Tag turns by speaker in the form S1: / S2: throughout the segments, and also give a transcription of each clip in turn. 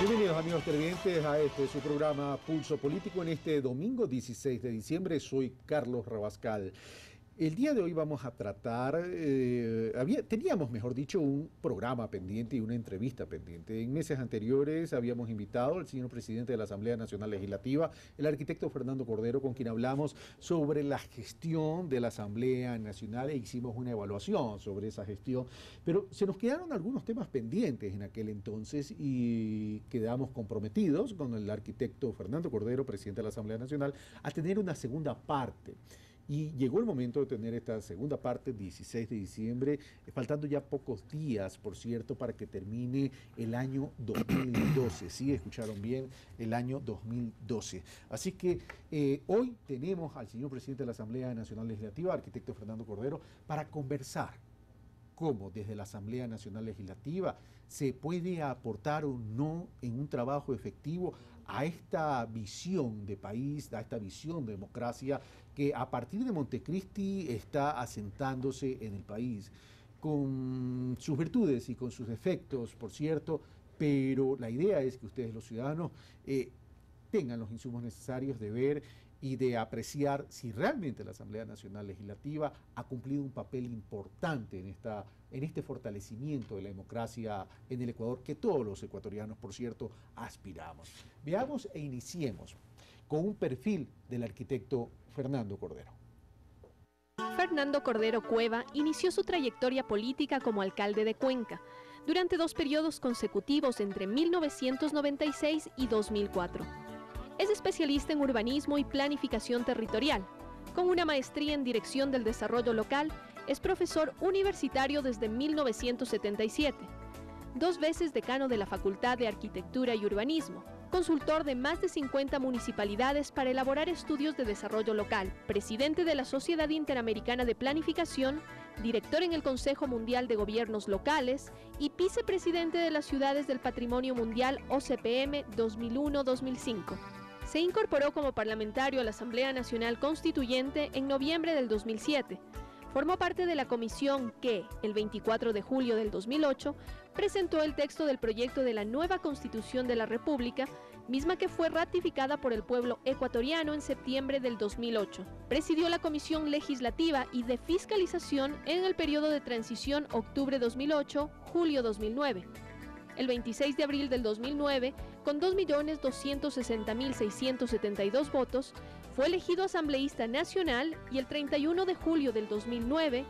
S1: Bienvenidos amigos televidentes a este su programa Pulso Político en este domingo 16 de diciembre. Soy Carlos Rabascal. El día de hoy vamos a tratar, teníamos mejor dicho un programa pendiente y una entrevista pendiente. En meses anteriores habíamos invitado al señor presidente de la Asamblea Nacional Legislativa, el arquitecto Fernando Cordero, con quien hablamos sobre la gestión de la Asamblea Nacional e hicimos una evaluación sobre esa gestión. Pero se nos quedaron algunos temas pendientes en aquel entonces y quedamos comprometidos con el arquitecto Fernando Cordero, presidente de la Asamblea Nacional, a tener una segunda parte. Y llegó el momento de tener esta segunda parte, 16 de diciembre, faltando ya pocos días, por cierto, para que termine el año 2012. Sí, escucharon bien, el año 2012. Así que hoy tenemos al señor presidente de la Asamblea Nacional Legislativa, arquitecto Fernando Cordero, para conversar cómo desde la Asamblea Nacional Legislativa se puede aportar o no en un trabajo efectivo a esta visión de país, a esta visión de democracia que a partir de Montecristi está asentándose en el país, con sus virtudes y con sus defectos, por cierto, pero la idea es que ustedes, los ciudadanos, tengan los insumos necesarios de ver y de apreciar si realmente la Asamblea Nacional Legislativa ha cumplido un papel importante en este fortalecimiento de la democracia en el Ecuador, que todos los ecuatorianos, por cierto, aspiramos. Veamos e iniciemos con un perfil del arquitecto Fernando Cordero.
S2: Fernando Cordero Cueva inició su trayectoria política como alcalde de Cuenca durante 2 periodos consecutivos entre 1996 y 2004. Es especialista en urbanismo y planificación territorial. Con una maestría en dirección del desarrollo local, es profesor universitario desde 1977. 2 veces decano de la Facultad de Arquitectura y Urbanismo. Consultor de más de 50 municipalidades para elaborar estudios de desarrollo local. Presidente de la Sociedad Interamericana de Planificación. Director en el Consejo Mundial de Gobiernos Locales y vicepresidente de las Ciudades del Patrimonio Mundial OCPM 2001-2005. Se incorporó como parlamentario a la Asamblea Nacional Constituyente en noviembre del 2007. Formó parte de la comisión que, el 24 de julio del 2008, presentó el texto del proyecto de la nueva Constitución de la República, misma que fue ratificada por el pueblo ecuatoriano en septiembre del 2008. Presidió la Comisión Legislativa y de Fiscalización en el periodo de transición octubre 2008-julio 2009. El 26 de abril del 2009, con 2.260.672 votos, fue elegido asambleísta nacional y el 31 de julio del 2009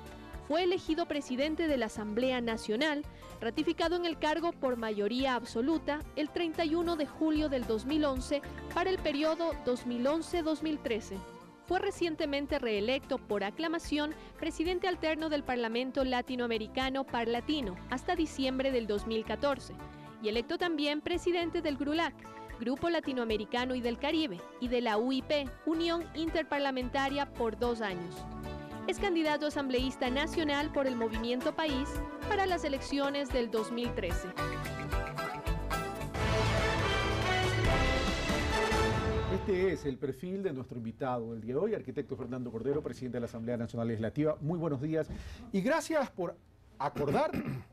S2: fue elegido presidente de la Asamblea Nacional, ratificado en el cargo por mayoría absoluta el 31 de julio del 2011 para el periodo 2011-2013. Fue recientemente reelecto por aclamación presidente alterno del Parlamento Latinoamericano Parlatino hasta diciembre del 2014 y electo también presidente del GRULAC, Grupo Latinoamericano y del Caribe, y de la UIP, Unión Interparlamentaria, por 2 años. Es candidato asambleísta nacional por el Movimiento País para las elecciones del 2013.
S1: Este es el perfil de nuestro invitado el día de hoy, arquitecto Fernando Cordero, presidente de la Asamblea Nacional Legislativa. Muy buenos días y gracias por acordar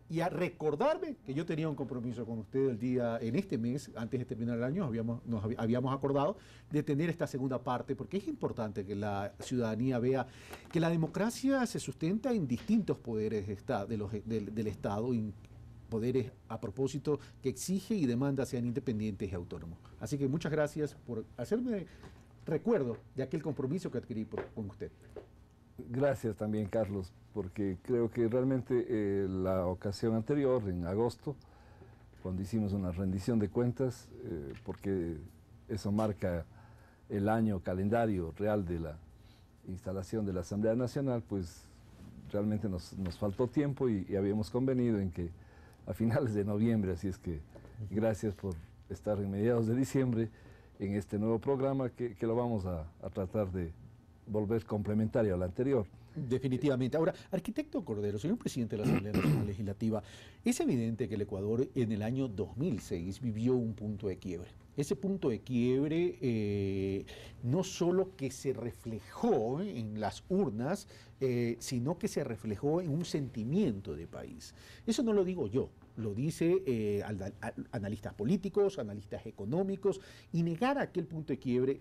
S1: y a recordarme que yo tenía un compromiso con usted en este mes, antes de terminar el año, nos habíamos acordado de tener esta segunda parte, porque es importante que la ciudadanía vea que la democracia se sustenta en distintos poderes del Estado, poderes a propósito que exige y demanda sean independientes y autónomos. Así que muchas gracias por hacerme recuerdo de aquel compromiso que adquirí con usted.
S3: Gracias también, Carlos, porque creo que realmente la ocasión anterior, en agosto, cuando hicimos una rendición de cuentas, porque eso marca el año calendario real de la instalación de la Asamblea Nacional, pues realmente nos faltó tiempo y habíamos convenido en que a finales de noviembre, así es que gracias por estar en mediados de diciembre en este nuevo programa que lo vamos a tratar de volver complementario al anterior.
S1: Definitivamente. Ahora, arquitecto Cordero, señor presidente de la Asamblea Nacional Legislativa, es evidente que el Ecuador en el año 2006 vivió un punto de quiebre. Ese punto de quiebre no solo que se reflejó en las urnas, sino que se reflejó en un sentimiento de país. Eso no lo digo yo, lo dice analistas políticos, analistas económicos, y negar aquel punto de quiebre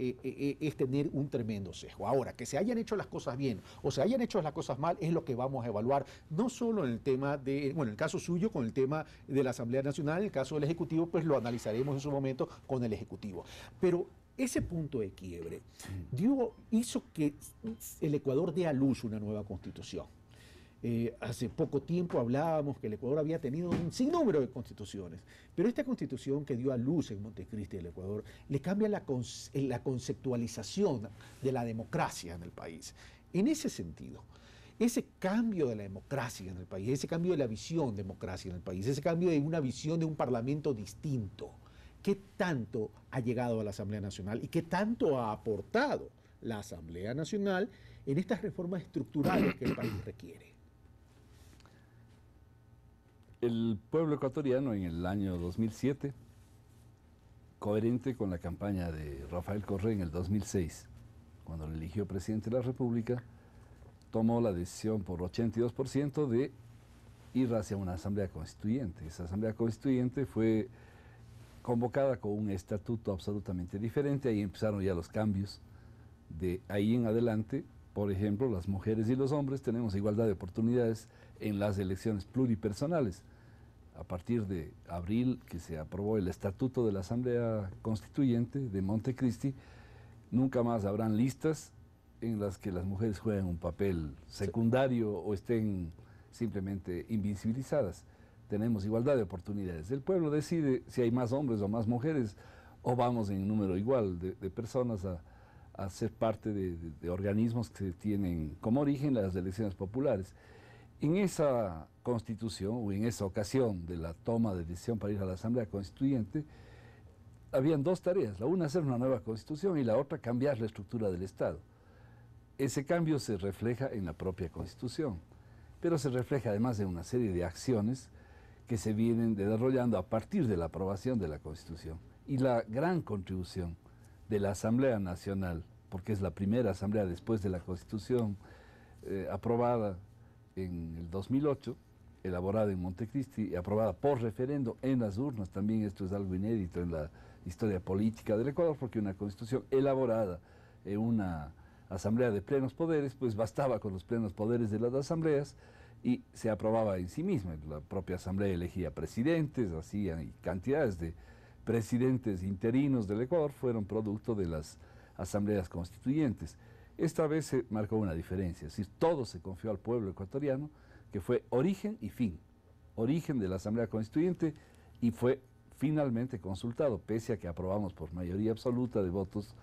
S1: es tener un tremendo sesgo. Ahora, que se hayan hecho las cosas bien o se hayan hecho las cosas mal es lo que vamos a evaluar, no solo en el tema de, bueno, en el caso suyo con el tema de la Asamblea Nacional, en el caso del Ejecutivo, pues lo analizaremos en su momento con el Ejecutivo. Pero ese punto de quiebre hizo que el Ecuador dé a luz una nueva constitución. Hace poco tiempo hablábamos que el Ecuador había tenido un sinnúmero de constituciones, pero esta constitución que dio a luz en Montecristi del Ecuador le cambia la conceptualización de la democracia en el país. En ese sentido, ese cambio de la democracia en el país, ese cambio de la visión de democracia en el país, ese cambio de una visión de un parlamento distinto, ¿qué tanto ha llegado a la Asamblea Nacional y qué tanto ha aportado la Asamblea Nacional en estas reformas estructurales que el país requiere?
S3: El pueblo ecuatoriano en el año 2007, coherente con la campaña de Rafael Correa en el 2006, cuando le eligió presidente de la República, tomó la decisión por 82% de ir hacia una asamblea constituyente. Esa asamblea constituyente fue convocada con un estatuto absolutamente diferente, ahí empezaron ya los cambios. De ahí en adelante, por ejemplo, las mujeres y los hombres tenemos igualdad de oportunidades en las elecciones pluripersonales. A partir de abril, que se aprobó el estatuto de la Asamblea Constituyente de Montecristi, nunca más habrán listas en las que las mujeres jueguen un papel secundario o estén simplemente invisibilizadas. Tenemos igualdad de oportunidades. El pueblo decide si hay más hombres o más mujeres, o vamos en número igual de personas a ser parte de organismos que tienen como origen las elecciones populares. En esa constitución, o en esa ocasión de la toma de decisión para ir a la Asamblea Constituyente, habían dos tareas: la una hacer una nueva constitución y la otra cambiar la estructura del Estado. Ese cambio se refleja en la propia constitución, pero se refleja además en una serie de acciones que se vienen desarrollando a partir de la aprobación de la Constitución. Y la gran contribución de la Asamblea Nacional, porque es la primera asamblea después de la Constitución aprobada en el 2008, elaborada en Montecristi y aprobada por referendo en las urnas. También esto es algo inédito en la historia política del Ecuador, porque una Constitución elaborada en una asamblea de plenos poderes, pues bastaba con los plenos poderes de las asambleas y se aprobaba en sí misma. La propia asamblea elegía presidentes, hacían cantidades de presidentes interinos del Ecuador, fueron producto de las asambleas constituyentes. Esta vez se marcó una diferencia, es decir, todo se confió al pueblo ecuatoriano, que fue origen y fin, origen de la Asamblea Constituyente, y fue finalmente consultado, pese a que aprobamos por mayoría absoluta de votos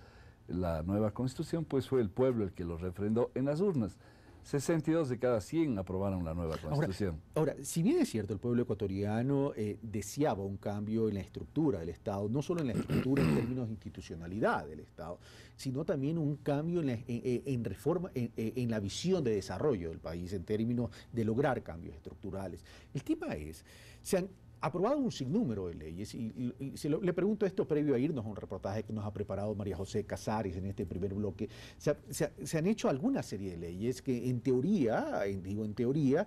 S3: la nueva Constitución, pues fue el pueblo el que lo refrendó en las urnas. 62 de cada 100 aprobaron la nueva Constitución.
S1: Ahora, si bien es cierto, el pueblo ecuatoriano deseaba un cambio en la estructura del Estado, no solo en la estructura en términos de institucionalidad del Estado, sino también un cambio en reforma, en la visión de desarrollo del país, en términos de lograr cambios estructurales. El tema es, se han aprobado un sinnúmero de leyes, y le pregunto esto previo a irnos a un reportaje que nos ha preparado María José Casares en este primer bloque. Se han hecho alguna serie de leyes que en teoría,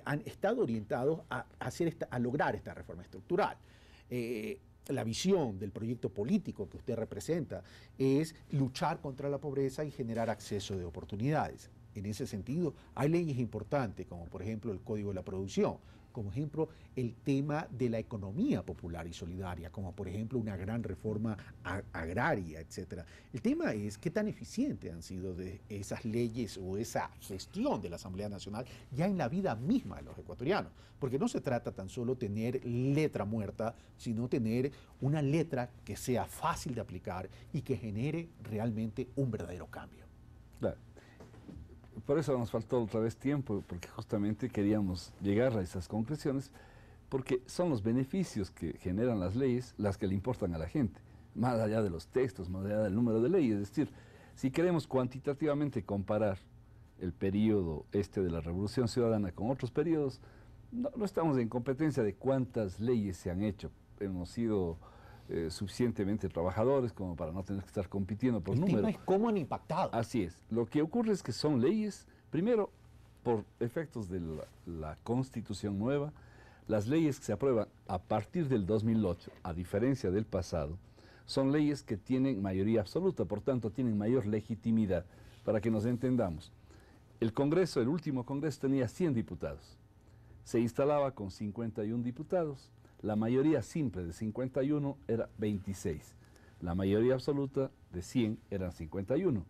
S1: han estado orientados a lograr esta reforma estructural. La visión del proyecto político que usted representa es luchar contra la pobreza y generar acceso de oportunidades. En ese sentido, hay leyes importantes, como por ejemplo el Código de la Producción, como ejemplo el tema de la economía popular y solidaria, como por ejemplo una gran reforma agraria, etc. El tema es qué tan eficientes han sido de esas leyes o esa gestión de la Asamblea Nacional ya en la vida misma de los ecuatorianos, porque no se trata tan solo de tener letra muerta, sino tener una letra que sea fácil de aplicar y que genere realmente un verdadero cambio.
S3: Claro. Por eso nos faltó otra vez tiempo, porque justamente queríamos llegar a esas conclusiones, porque son los beneficios que generan las leyes las que le importan a la gente, más allá de los textos, más allá del número de leyes. Es decir, si queremos cuantitativamente comparar el periodo de la Revolución Ciudadana con otros periodos, no estamos en competencia de cuántas leyes se han hecho. Hemos sido suficientemente trabajadores como para no tener que estar compitiendo por números.
S1: El tema es cómo han impactado.
S3: Así es. Lo que ocurre es que son leyes, primero, por efectos de la Constitución nueva, Las leyes que se aprueban a partir del 2008, a diferencia del pasado, son leyes que tienen mayoría absoluta, por tanto tienen mayor legitimidad. Para que nos entendamos, el Congreso, el último Congreso, tenía 100 diputados. Se instalaba con 51 diputados. La mayoría simple de 51 era 26. La mayoría absoluta de 100 eran 51.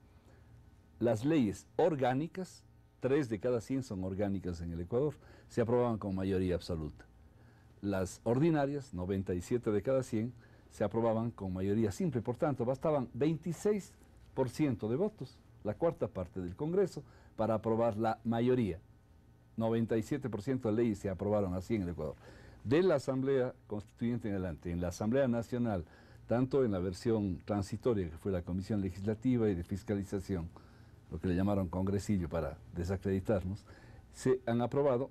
S3: Las leyes orgánicas, 3 de cada 100 son orgánicas en el Ecuador, se aprobaban con mayoría absoluta. Las ordinarias, 97 de cada 100, se aprobaban con mayoría simple. Por tanto, bastaban 26% de votos, la cuarta parte del Congreso, para aprobar la mayoría. 97% de leyes se aprobaron así en el Ecuador. De la Asamblea Constituyente en adelante, en la Asamblea Nacional, tanto en la versión transitoria, que fue la Comisión Legislativa y de Fiscalización, lo que le llamaron congresillo para desacreditarnos, se han aprobado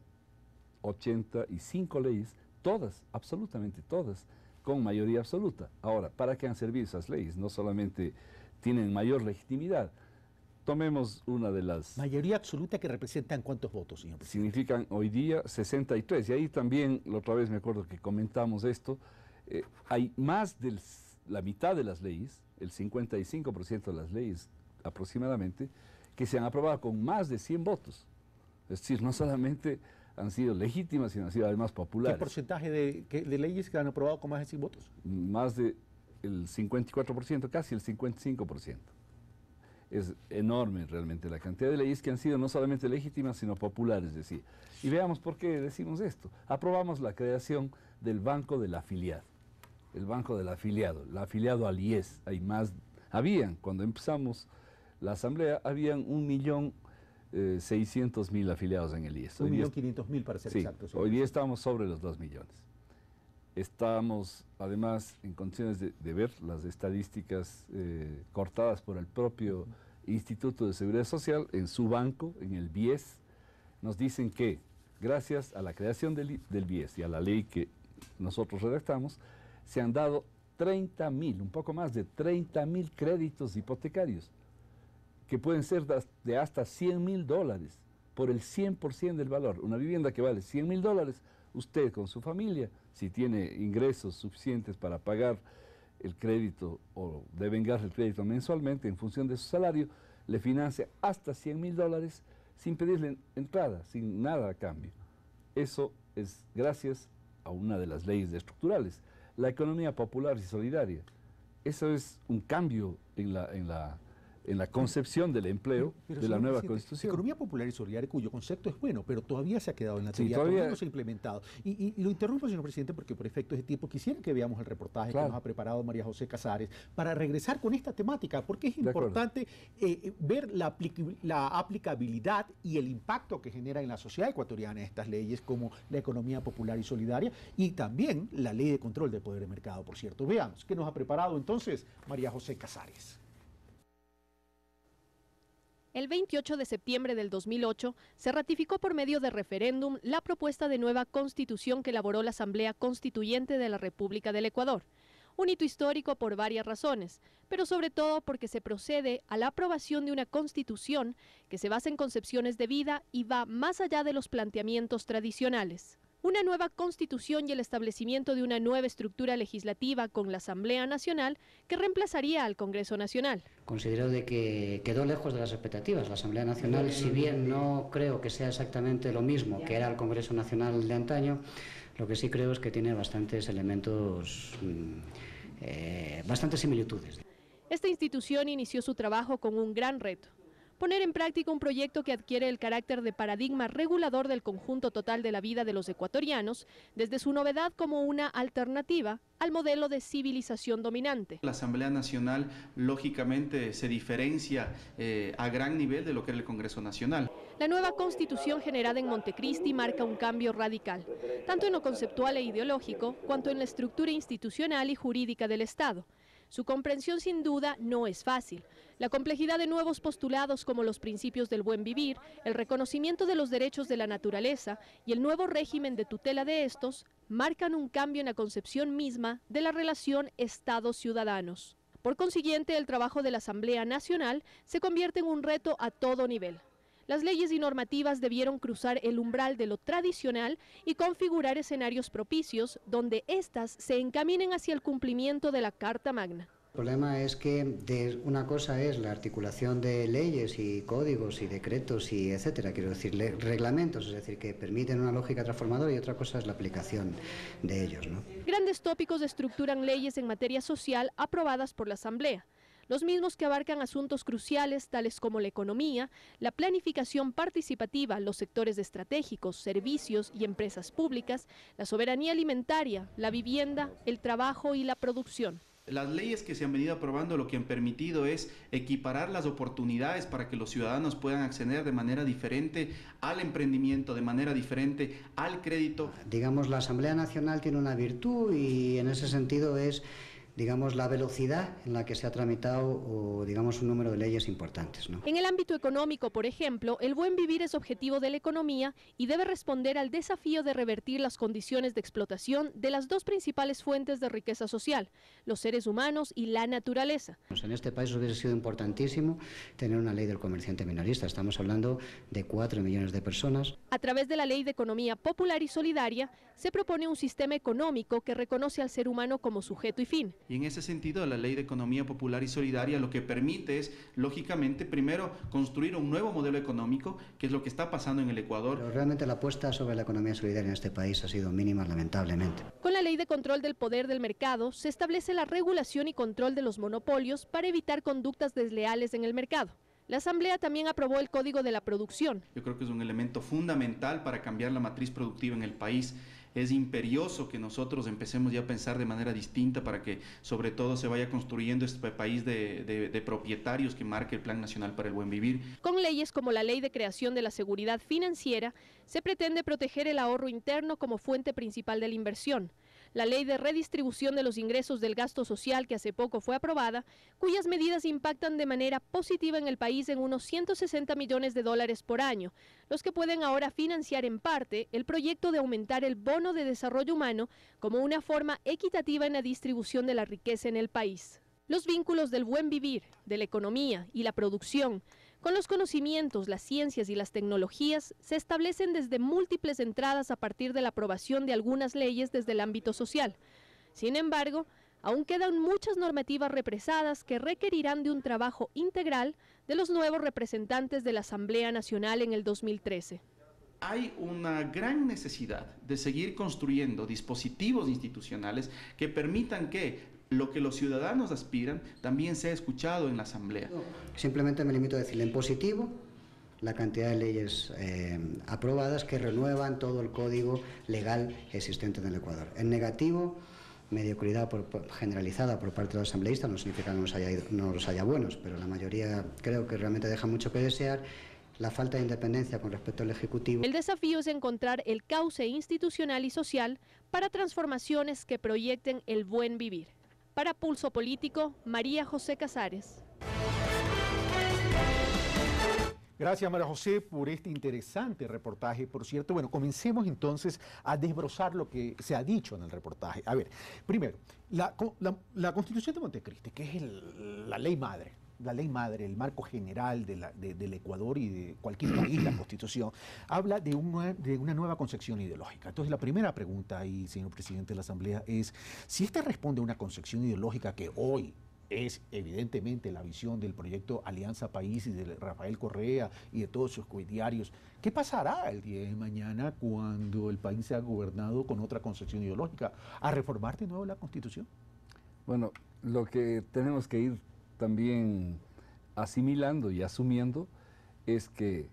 S3: 85 leyes, todas, absolutamente todas, con mayoría absoluta. Ahora, ¿para qué han servido esas leyes? No solamente tienen mayor legitimidad. Tomemos una de las...
S1: Mayoría absoluta que representan ¿cuántos votos, señor presidente?
S3: Significan hoy día 63. Y ahí también, la otra vez me acuerdo que comentamos esto, hay más de la mitad de las leyes, el 55% de las leyes aproximadamente, que se han aprobado con más de 100 votos. Es decir, no solamente han sido legítimas, sino han sido además populares.
S1: ¿Qué porcentaje de leyes que han aprobado con más de 100 votos?
S3: Más del 54%, casi el 55%. Es enorme realmente la cantidad de leyes que han sido no solamente legítimas, sino populares, decía. Y veamos por qué decimos esto. Aprobamos la creación del Banco del Afiliado. El Banco del Afiliado, el afiliado al IES. Cuando empezamos la Asamblea, habían 1.600.000 afiliados en el IES.
S1: 1.500.000 para ser exactos.
S3: Hoy día estamos sobre los 2 millones. Estamos además en condiciones de ver las estadísticas cortadas por el propio Instituto de Seguridad Social en su banco, en el BIES. Nos dicen que gracias a la creación del BIES y a la ley que nosotros redactamos, se han dado 30.000, un poco más de 30.000 créditos hipotecarios, que pueden ser de hasta $100.000 por el 100% del valor. Una vivienda que vale $100.000, usted con su familia, si tiene ingresos suficientes para pagar el crédito o devengar el crédito mensualmente en función de su salario, le financia hasta $100.000 sin pedirle entrada, sin nada a cambio. Eso es gracias a una de las leyes estructurales, la economía popular y solidaria. Eso es un cambio en la concepción del empleo de la nueva Constitución.
S1: Economía popular y solidaria, cuyo concepto es bueno, pero todavía se ha quedado en la teoría, todavía no se ha implementado. Y lo interrumpo, señor presidente, porque por efectos de tiempo quisiera que veamos el reportaje que nos ha preparado María José Casares para regresar con esta temática, porque es importante ver la aplicabilidad y el impacto que genera en la sociedad ecuatoriana estas leyes, como la economía popular y solidaria, y también la ley de control del poder de mercado, por cierto. Veamos qué nos ha preparado entonces María José Casares.
S2: El 28 de septiembre del 2008 se ratificó por medio de referéndum la propuesta de nueva constitución que elaboró la Asamblea Constituyente de la República del Ecuador. Un hito histórico por varias razones, pero sobre todo porque se procede a la aprobación de una constitución que se basa en concepciones de vida y va más allá de los planteamientos tradicionales. Una nueva constitución y el establecimiento de una nueva estructura legislativa con la Asamblea Nacional que reemplazaría al Congreso Nacional.
S4: Considero de que quedó lejos de las expectativas. La Asamblea Nacional, si bien no creo que sea exactamente lo mismo que era el Congreso Nacional de antaño, lo que sí creo es que tiene bastantes elementos, bastantes similitudes.
S2: Esta institución inició su trabajo con un gran reto: poner en práctica un proyecto que adquiere el carácter de paradigma regulador del conjunto total de la vida de los ecuatorianos, desde su novedad como una alternativa al modelo de civilización dominante.
S5: La Asamblea Nacional, lógicamente, se diferencia a gran nivel de lo que era el Congreso Nacional.
S2: La nueva constitución generada en Montecristi marca un cambio radical, tanto en lo conceptual e ideológico, cuanto en la estructura institucional y jurídica del Estado. Su comprensión sin duda no es fácil. La complejidad de nuevos postulados como los principios del buen vivir, el reconocimiento de los derechos de la naturaleza y el nuevo régimen de tutela de estos marcan un cambio en la concepción misma de la relación Estado-ciudadanos. Por consiguiente, el trabajo de la Asamblea Nacional se convierte en un reto a todo nivel. Las leyes y normativas debieron cruzar el umbral de lo tradicional y configurar escenarios propicios donde éstas se encaminen hacia el cumplimiento de la Carta Magna.
S4: El problema es que una cosa es la articulación de leyes y códigos y decretos y etcétera, quiero decir, reglamentos, es decir, que permiten una lógica transformadora, y otra cosa es la aplicación de ellos, ¿no?
S2: Grandes tópicos estructuran leyes en materia social aprobadas por la Asamblea, los mismos que abarcan asuntos cruciales tales como la economía, la planificación participativa, los sectores estratégicos, servicios y empresas públicas, la soberanía alimentaria, la vivienda, el trabajo y la producción.
S5: Las leyes que se han venido aprobando lo que han permitido es equiparar las oportunidades para que los ciudadanos puedan acceder de manera diferente al emprendimiento, de manera diferente al crédito.
S4: Digamos, la Asamblea Nacional tiene una virtud y en ese sentido es, digamos, la velocidad en la que se ha tramitado o, digamos, un número de leyes importantes, ¿no?
S2: En el ámbito económico, por ejemplo, el buen vivir es objetivo de la economía y debe responder al desafío de revertir las condiciones de explotación de las dos principales fuentes de riqueza social, los seres humanos y la naturaleza.
S4: En este país hubiese sido importantísimo tener una ley del comerciante minorista. Estamos hablando de 4 millones de personas.
S2: A través de la Ley de Economía Popular y Solidaria, se propone un sistema económico que reconoce al ser humano como sujeto y fin.
S5: Y en ese sentido, la Ley de Economía Popular y Solidaria lo que permite es, lógicamente, primero construir un nuevo modelo económico, que es lo que está pasando en el Ecuador.
S4: Pero realmente la apuesta sobre la economía solidaria en este país ha sido mínima, lamentablemente.
S2: Con la Ley de Control del Poder del Mercado, se establece la regulación y control de los monopolios para evitar conductas desleales en el mercado. La Asamblea también aprobó el Código de la Producción.
S5: Yo creo que es un elemento fundamental para cambiar la matriz productiva en el país. Es imperioso que nosotros empecemos ya a pensar de manera distinta para que sobre todo se vaya construyendo este país de propietarios que marque el Plan Nacional para el Buen Vivir.
S2: Con leyes como la Ley de Creación de la Seguridad Financiera, se pretende proteger el ahorro interno como fuente principal de la inversión. La Ley de Redistribución de los Ingresos del Gasto Social, que hace poco fue aprobada, cuyas medidas impactan de manera positiva en el país en unos 160 millones de dólares por año, los que pueden ahora financiar en parte el proyecto de aumentar el bono de desarrollo humano como una forma equitativa en la distribución de la riqueza en el país. Los vínculos del buen vivir, de la economía y la producción, con los conocimientos, las ciencias y las tecnologías se establecen desde múltiples entradas a partir de la aprobación de algunas leyes desde el ámbito social. Sin embargo, aún quedan muchas normativas represadas que requerirán de un trabajo integral de los nuevos representantes de la Asamblea Nacional en el 2013.
S5: Hay una gran necesidad de seguir construyendo dispositivos institucionales que permitan que lo que los ciudadanos aspiran también sea escuchado en la Asamblea.
S4: Simplemente me limito a decirle en positivo la cantidad de leyes aprobadas que renuevan todo el código legal existente en el Ecuador. En negativo, mediocridad generalizada por parte de los asambleístas, no significa que no los haya buenos, pero la mayoría creo que realmente deja mucho que desear. La falta de independencia con respecto al Ejecutivo.
S2: El desafío es encontrar el cauce institucional y social para transformaciones que proyecten el buen vivir. Para Pulso Político, María José Casares.
S1: Gracias, María José, por este interesante reportaje. Por cierto, bueno, comencemos entonces a desbrozar lo que se ha dicho en el reportaje. A ver, primero, la Constitución de Montecristi, que es la ley madre, el marco general del Ecuador y de cualquier país, la Constitución, habla de una nueva concepción ideológica. Entonces, la primera pregunta ahí, señor presidente de la Asamblea, es si esta responde a una concepción ideológica que hoy es evidentemente la visión del proyecto Alianza País y de Rafael Correa y de todos sus coediarios. ¿Qué pasará el día de mañana cuando el país sea gobernado con otra concepción ideológica? ¿A reformar de nuevo la Constitución?
S3: Bueno, lo que tenemos que ir también asimilando y asumiendo es que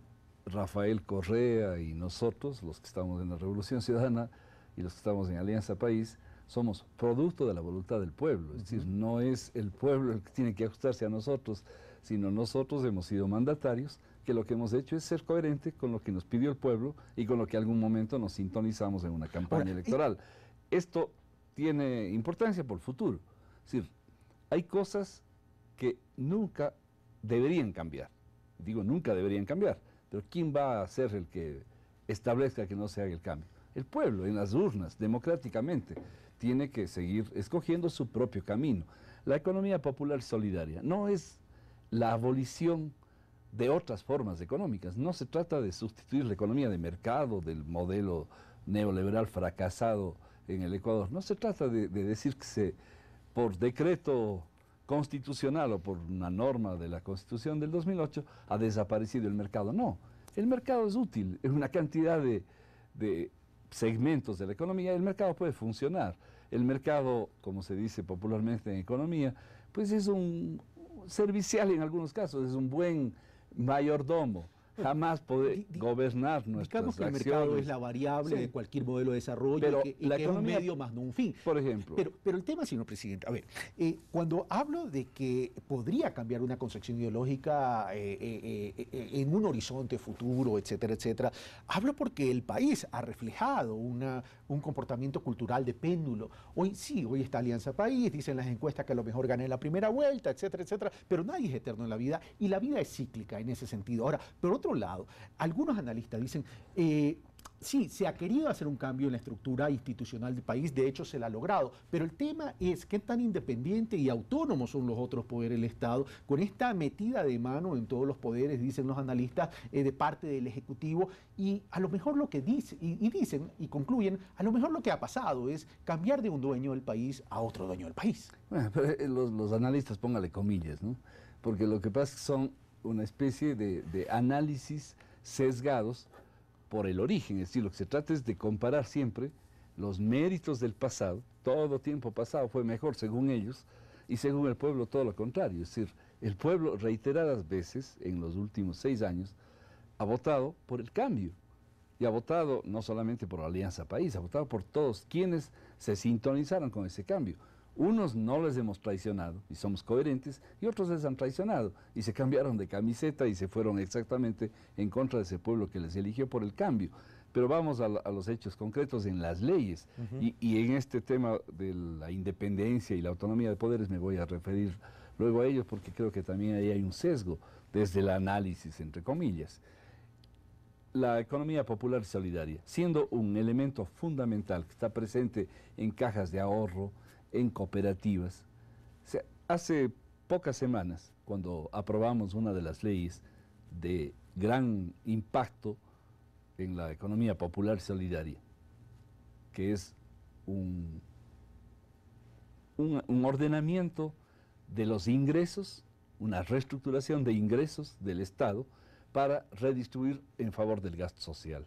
S3: Rafael Correa y nosotros, los que estamos en la Revolución Ciudadana y los que estamos en Alianza País, somos producto de la voluntad del pueblo. Es decir, no es el pueblo el que tiene que ajustarse a nosotros, sino nosotros hemos sido mandatarios, que lo que hemos hecho es ser coherente con lo que nos pidió el pueblo y con lo que algún momento nos sintonizamos en una campaña electoral. Esto tiene importancia por el futuro. Es decir, hay cosas que nunca deberían cambiar. Digo, nunca deberían cambiar, pero ¿quién va a ser el que establezca que no se haga el cambio? El pueblo, en las urnas, democráticamente, tiene que seguir escogiendo su propio camino. La economía popular solidaria no es la abolición de otras formas económicas. No se trata de sustituir la economía de mercado del modelo neoliberal fracasado en el Ecuador. No se trata de decir que por decreto constitucional o por una norma de la Constitución del 2008 ha desaparecido el mercado. No, el mercado es útil en una cantidad de segmentos de la economía. El mercado puede funcionar. El mercado, como se dice popularmente en economía, pues es un servicial en algunos casos, es un buen mayordomo. Jamás poder gobernar nuestras
S1: digamos que
S3: acciones.
S1: el mercado es la variable de cualquier modelo de desarrollo,
S3: pero
S1: y que es un medio más no un fin.
S3: Por ejemplo.
S1: Pero el tema, señor presidente, a ver, cuando hablo de que podría cambiar una concepción ideológica en un horizonte futuro, etcétera, etcétera, hablo porque el país ha reflejado un comportamiento cultural de péndulo. Hoy sí, hoy está Alianza País, dicen las encuestas que a lo mejor gane la primera vuelta, etcétera, etcétera, pero nadie es eterno en la vida y la vida es cíclica en ese sentido. Ahora, por otro lado, algunos analistas dicen, sí, se ha querido hacer un cambio en la estructura institucional del país, de hecho se la ha logrado, pero el tema es qué tan independiente y autónomos son los otros poderes del Estado, con esta metida de mano en todos los poderes, dicen los analistas, de parte del Ejecutivo, y a lo mejor lo que dicen, dicen y concluyen, a lo mejor lo que ha pasado es cambiar de un dueño del país a otro dueño del país.
S3: Bueno, pero los analistas, póngale comillas, ¿no? Porque lo que pasa es que son una especie de análisis sesgados por el origen. Es decir, lo que se trata es de comparar siempre los méritos del pasado. Todo tiempo pasado fue mejor según ellos, y según el pueblo todo lo contrario. Es decir, el pueblo reiteradas veces en los últimos 6 años ha votado por el cambio, y ha votado no solamente por Alianza País, ha votado por todos quienes se sintonizaron con ese cambio. Unos no les hemos traicionado y somos coherentes, y otros les han traicionado y se cambiaron de camiseta y se fueron exactamente en contra de ese pueblo que les eligió por el cambio. Pero vamos a los hechos concretos en las leyes. Y en este tema de la independencia y la autonomía de poderes me voy a referir luego a ellos, porque creo que también ahí hay un sesgo desde el análisis, entre comillas. La economía popular y solidaria, siendo un elemento fundamental que está presente en cajas de ahorro, en cooperativas. Hace pocas semanas, cuando aprobamos una de las leyes de gran impacto en la economía popular y solidaria, que es un ordenamiento de los ingresos, una reestructuración de ingresos del Estado para redistribuir en favor del gasto social.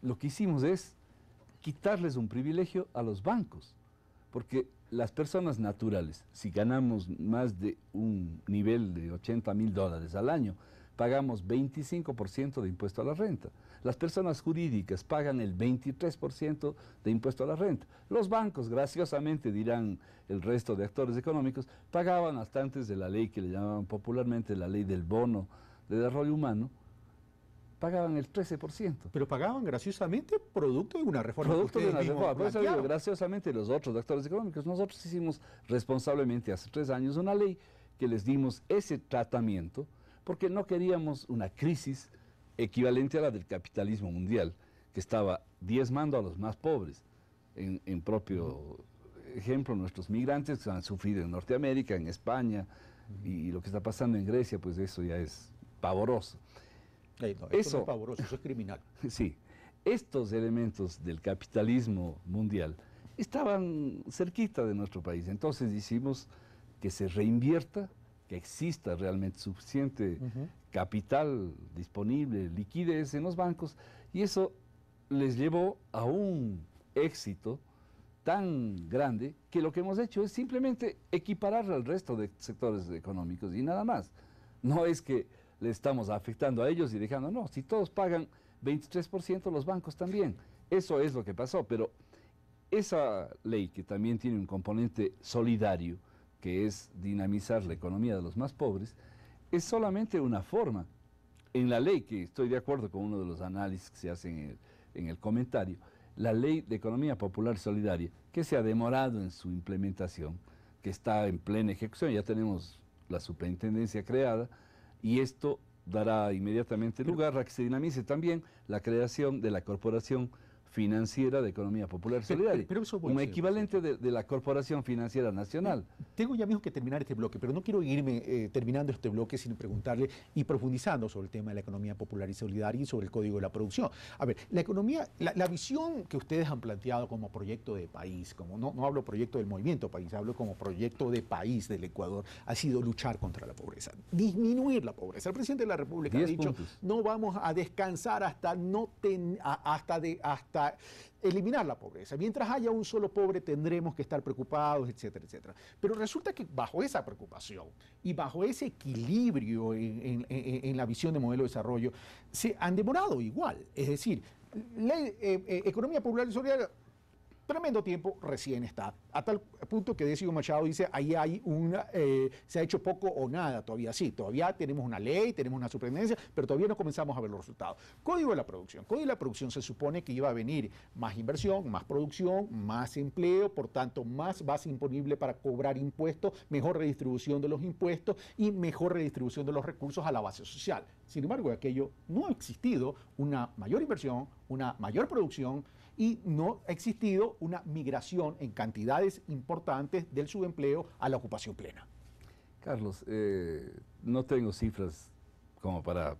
S3: Lo que hicimos es quitarles un privilegio a los bancos, porque las personas naturales, si ganamos más de un nivel de $80.000 al año, pagamos 25% de impuesto a la renta. Las personas jurídicas pagan el 23% de impuesto a la renta. Los bancos, graciosamente, dirán el resto de actores económicos, pagaban hasta antes de la ley que le llamaban popularmente la ley del bono de desarrollo humano, pagaban el 13%.
S1: Pero pagaban graciosamente producto de una reforma.
S3: Producto de una reforma. Por eso digo, graciosamente los otros actores económicos, nosotros hicimos responsablemente hace 3 años una ley que les dimos ese tratamiento, porque no queríamos una crisis equivalente a la del capitalismo mundial, que estaba diezmando a los más pobres. En propio ejemplo, nuestros migrantes han sufrido en Norteamérica, en España, y lo que está pasando en Grecia, pues eso ya es pavoroso.
S1: No, eso no es pavoroso, eso es criminal.
S3: Sí, estos elementos del capitalismo mundial estaban cerquita de nuestro país, entonces hicimos que se reinvierta, que exista realmente suficiente capital disponible, liquidez en los bancos, y eso les llevó a un éxito tan grande que lo que hemos hecho es simplemente equiparar al resto de sectores económicos y nada más. No es que le estamos afectando a ellos y dejando, no, si todos pagan 23%, los bancos también. Eso es lo que pasó, pero esa ley, que también tiene un componente solidario, que es dinamizar la economía de los más pobres, es solamente una forma. En la ley, que estoy de acuerdo con uno de los análisis que se hacen en el comentario, la ley de economía popular solidaria, que se ha demorado en su implementación, que está en plena ejecución, ya tenemos la superintendencia creada, y esto dará inmediatamente lugar a que se dinamice también la creación de la Corporación financiera de Economía Popular y Solidaria,
S1: pero eso voy,
S3: un equivalente de la Corporación Financiera Nacional.
S1: Tengo ya mismo que terminar este bloque, pero no quiero irme terminando este bloque sin preguntarle y profundizando sobre el tema de la economía popular y solidaria y sobre el Código de la Producción. A ver, la economía, la visión que ustedes han planteado como proyecto de país, como no hablo proyecto del movimiento país, hablo como proyecto de país del Ecuador, ha sido luchar contra la pobreza, disminuir la pobreza. El presidente de la República ha dicho, no vamos a descansar hasta eliminar la pobreza. Mientras haya un solo pobre tendremos que estar preocupados, etcétera, etcétera. Pero resulta que bajo esa preocupación y bajo ese equilibrio en la visión de modelo de desarrollo, se han demorado igual. Es decir, la economía popular y solidaria, tremendo tiempo recién está, a tal punto que Décio Machado dice, ahí hay se ha hecho poco o nada todavía. Sí, todavía tenemos una ley, tenemos una superintendencia, pero todavía no comenzamos a ver los resultados. Código de la Producción. Código de la Producción se supone que iba a venir más inversión, más producción, más empleo, por tanto, más base imponible para cobrar impuestos, mejor redistribución de los impuestos y mejor redistribución de los recursos a la base social. Sin embargo, aquello no ha existido una mayor inversión, una mayor producción, y no ha existido una migración en cantidades importantes del subempleo a la ocupación plena.
S3: Carlos, no tengo cifras como para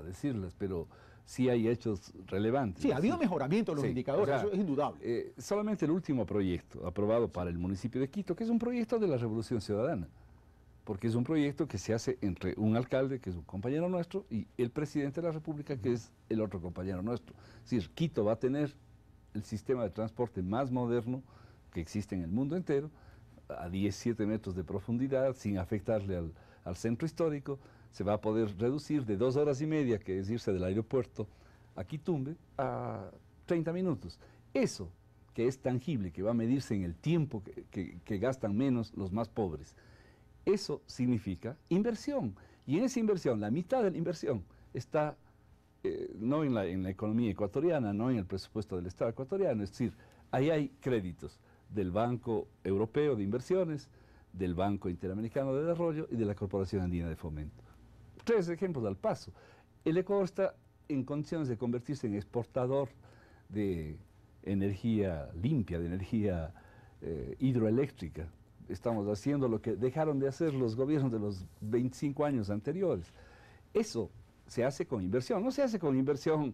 S3: decirlas, pero sí hay hechos relevantes.
S1: Sí, ha habido mejoramiento en los indicadores, o sea, eso es indudable.
S3: Solamente el último proyecto aprobado para el municipio de Quito, que es un proyecto de la Revolución Ciudadana, porque es un proyecto que se hace entre un alcalde, que es un compañero nuestro, y el presidente de la República, que es el otro compañero nuestro. Es decir, Quito va a tener el sistema de transporte más moderno que existe en el mundo entero, a 17 metros de profundidad, sin afectarle al centro histórico. Se va a poder reducir de 2 horas y media, que es irse del aeropuerto a Quitumbe, a 30 minutos. Eso, que es tangible, que va a medirse en el tiempo que gastan menos los más pobres, eso significa inversión. Y en esa inversión, la mitad de la inversión está no en la economía ecuatoriana, no en el presupuesto del Estado ecuatoriano. Es decir, ahí hay créditos del Banco Europeo de Inversiones, del Banco Interamericano de Desarrollo y de la Corporación Andina de Fomento. 3 ejemplos al paso. El Ecuador está en condiciones de convertirse en exportador de energía limpia, de energía hidroeléctrica. Estamos haciendo lo que dejaron de hacer los gobiernos de los 25 años anteriores. Eso se hace con inversión, no se hace con inversión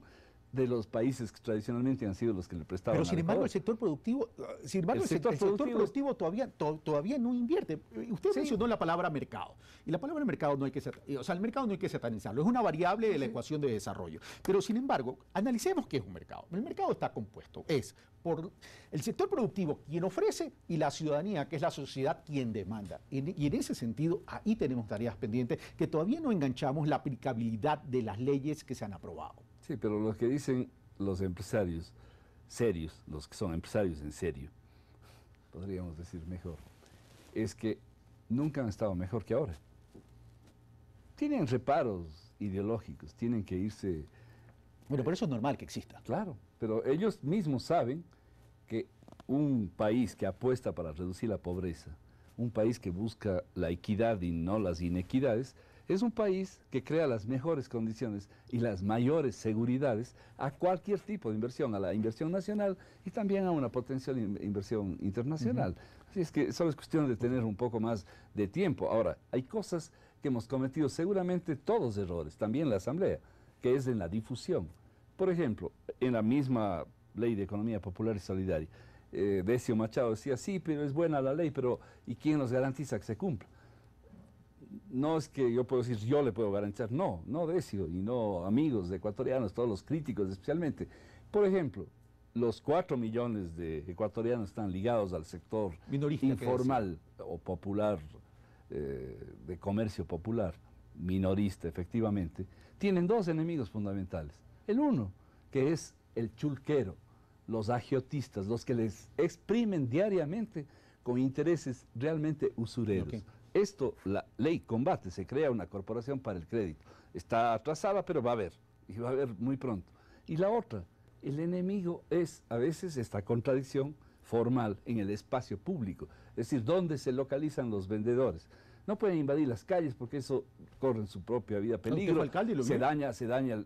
S3: de los países que tradicionalmente han sido los que le prestaban.
S1: Pero sin embargo el sector productivo, el sector productivo todavía no invierte. Usted mencionó la palabra mercado, y la palabra mercado no hay que el mercado no hay que satanizarlo, es una variable de la ecuación de desarrollo. Pero sin embargo, analicemos qué es un mercado. El mercado está compuesto, es por el sector productivo quien ofrece y la ciudadanía, que es la sociedad, quien demanda. Y en ese sentido, ahí tenemos tareas pendientes que todavía no enganchamos la aplicabilidad de las leyes que se han aprobado.
S3: Sí, pero lo que dicen los empresarios serios, los que son empresarios en serio, podríamos decir mejor, es que nunca han estado mejor que ahora. Tienen reparos ideológicos, tienen que irse...
S1: Bueno, por eso es normal que exista.
S3: Claro, pero ellos mismos saben que un país que apuesta para reducir la pobreza, un país que busca la equidad y no las inequidades, es un país que crea las mejores condiciones y las mayores seguridades a cualquier tipo de inversión, a la inversión nacional y también a una potencial inversión internacional. Así es que solo es cuestión de tener un poco más de tiempo. Ahora, hay cosas que hemos cometido seguramente todos errores, también la Asamblea, que es en la difusión. Por ejemplo, en la misma Ley de Economía Popular y Solidaria, Décio Machado decía, sí, pero es buena la ley, pero ¿y quién nos garantiza que se cumpla? No es que yo puedo decir, yo le puedo garantizar, no Décio, y no amigos ecuatorianos, todos los críticos especialmente. Por ejemplo, los 4 millones de ecuatorianos están ligados al sector minorista, informal o popular, de comercio popular, minorista efectivamente, tienen 2 enemigos fundamentales. El uno, que es el chulquero, los agiotistas, los que les exprimen diariamente con intereses realmente usureros. Esto la ley combate, se crea una corporación para el crédito. Está atrasada, pero va a haber, y va a haber muy pronto. Y la otra, el enemigo es a veces esta contradicción formal en el espacio público, es decir, dónde se localizan los vendedores. No pueden invadir las calles porque eso corre su propia vida peligro. Se daña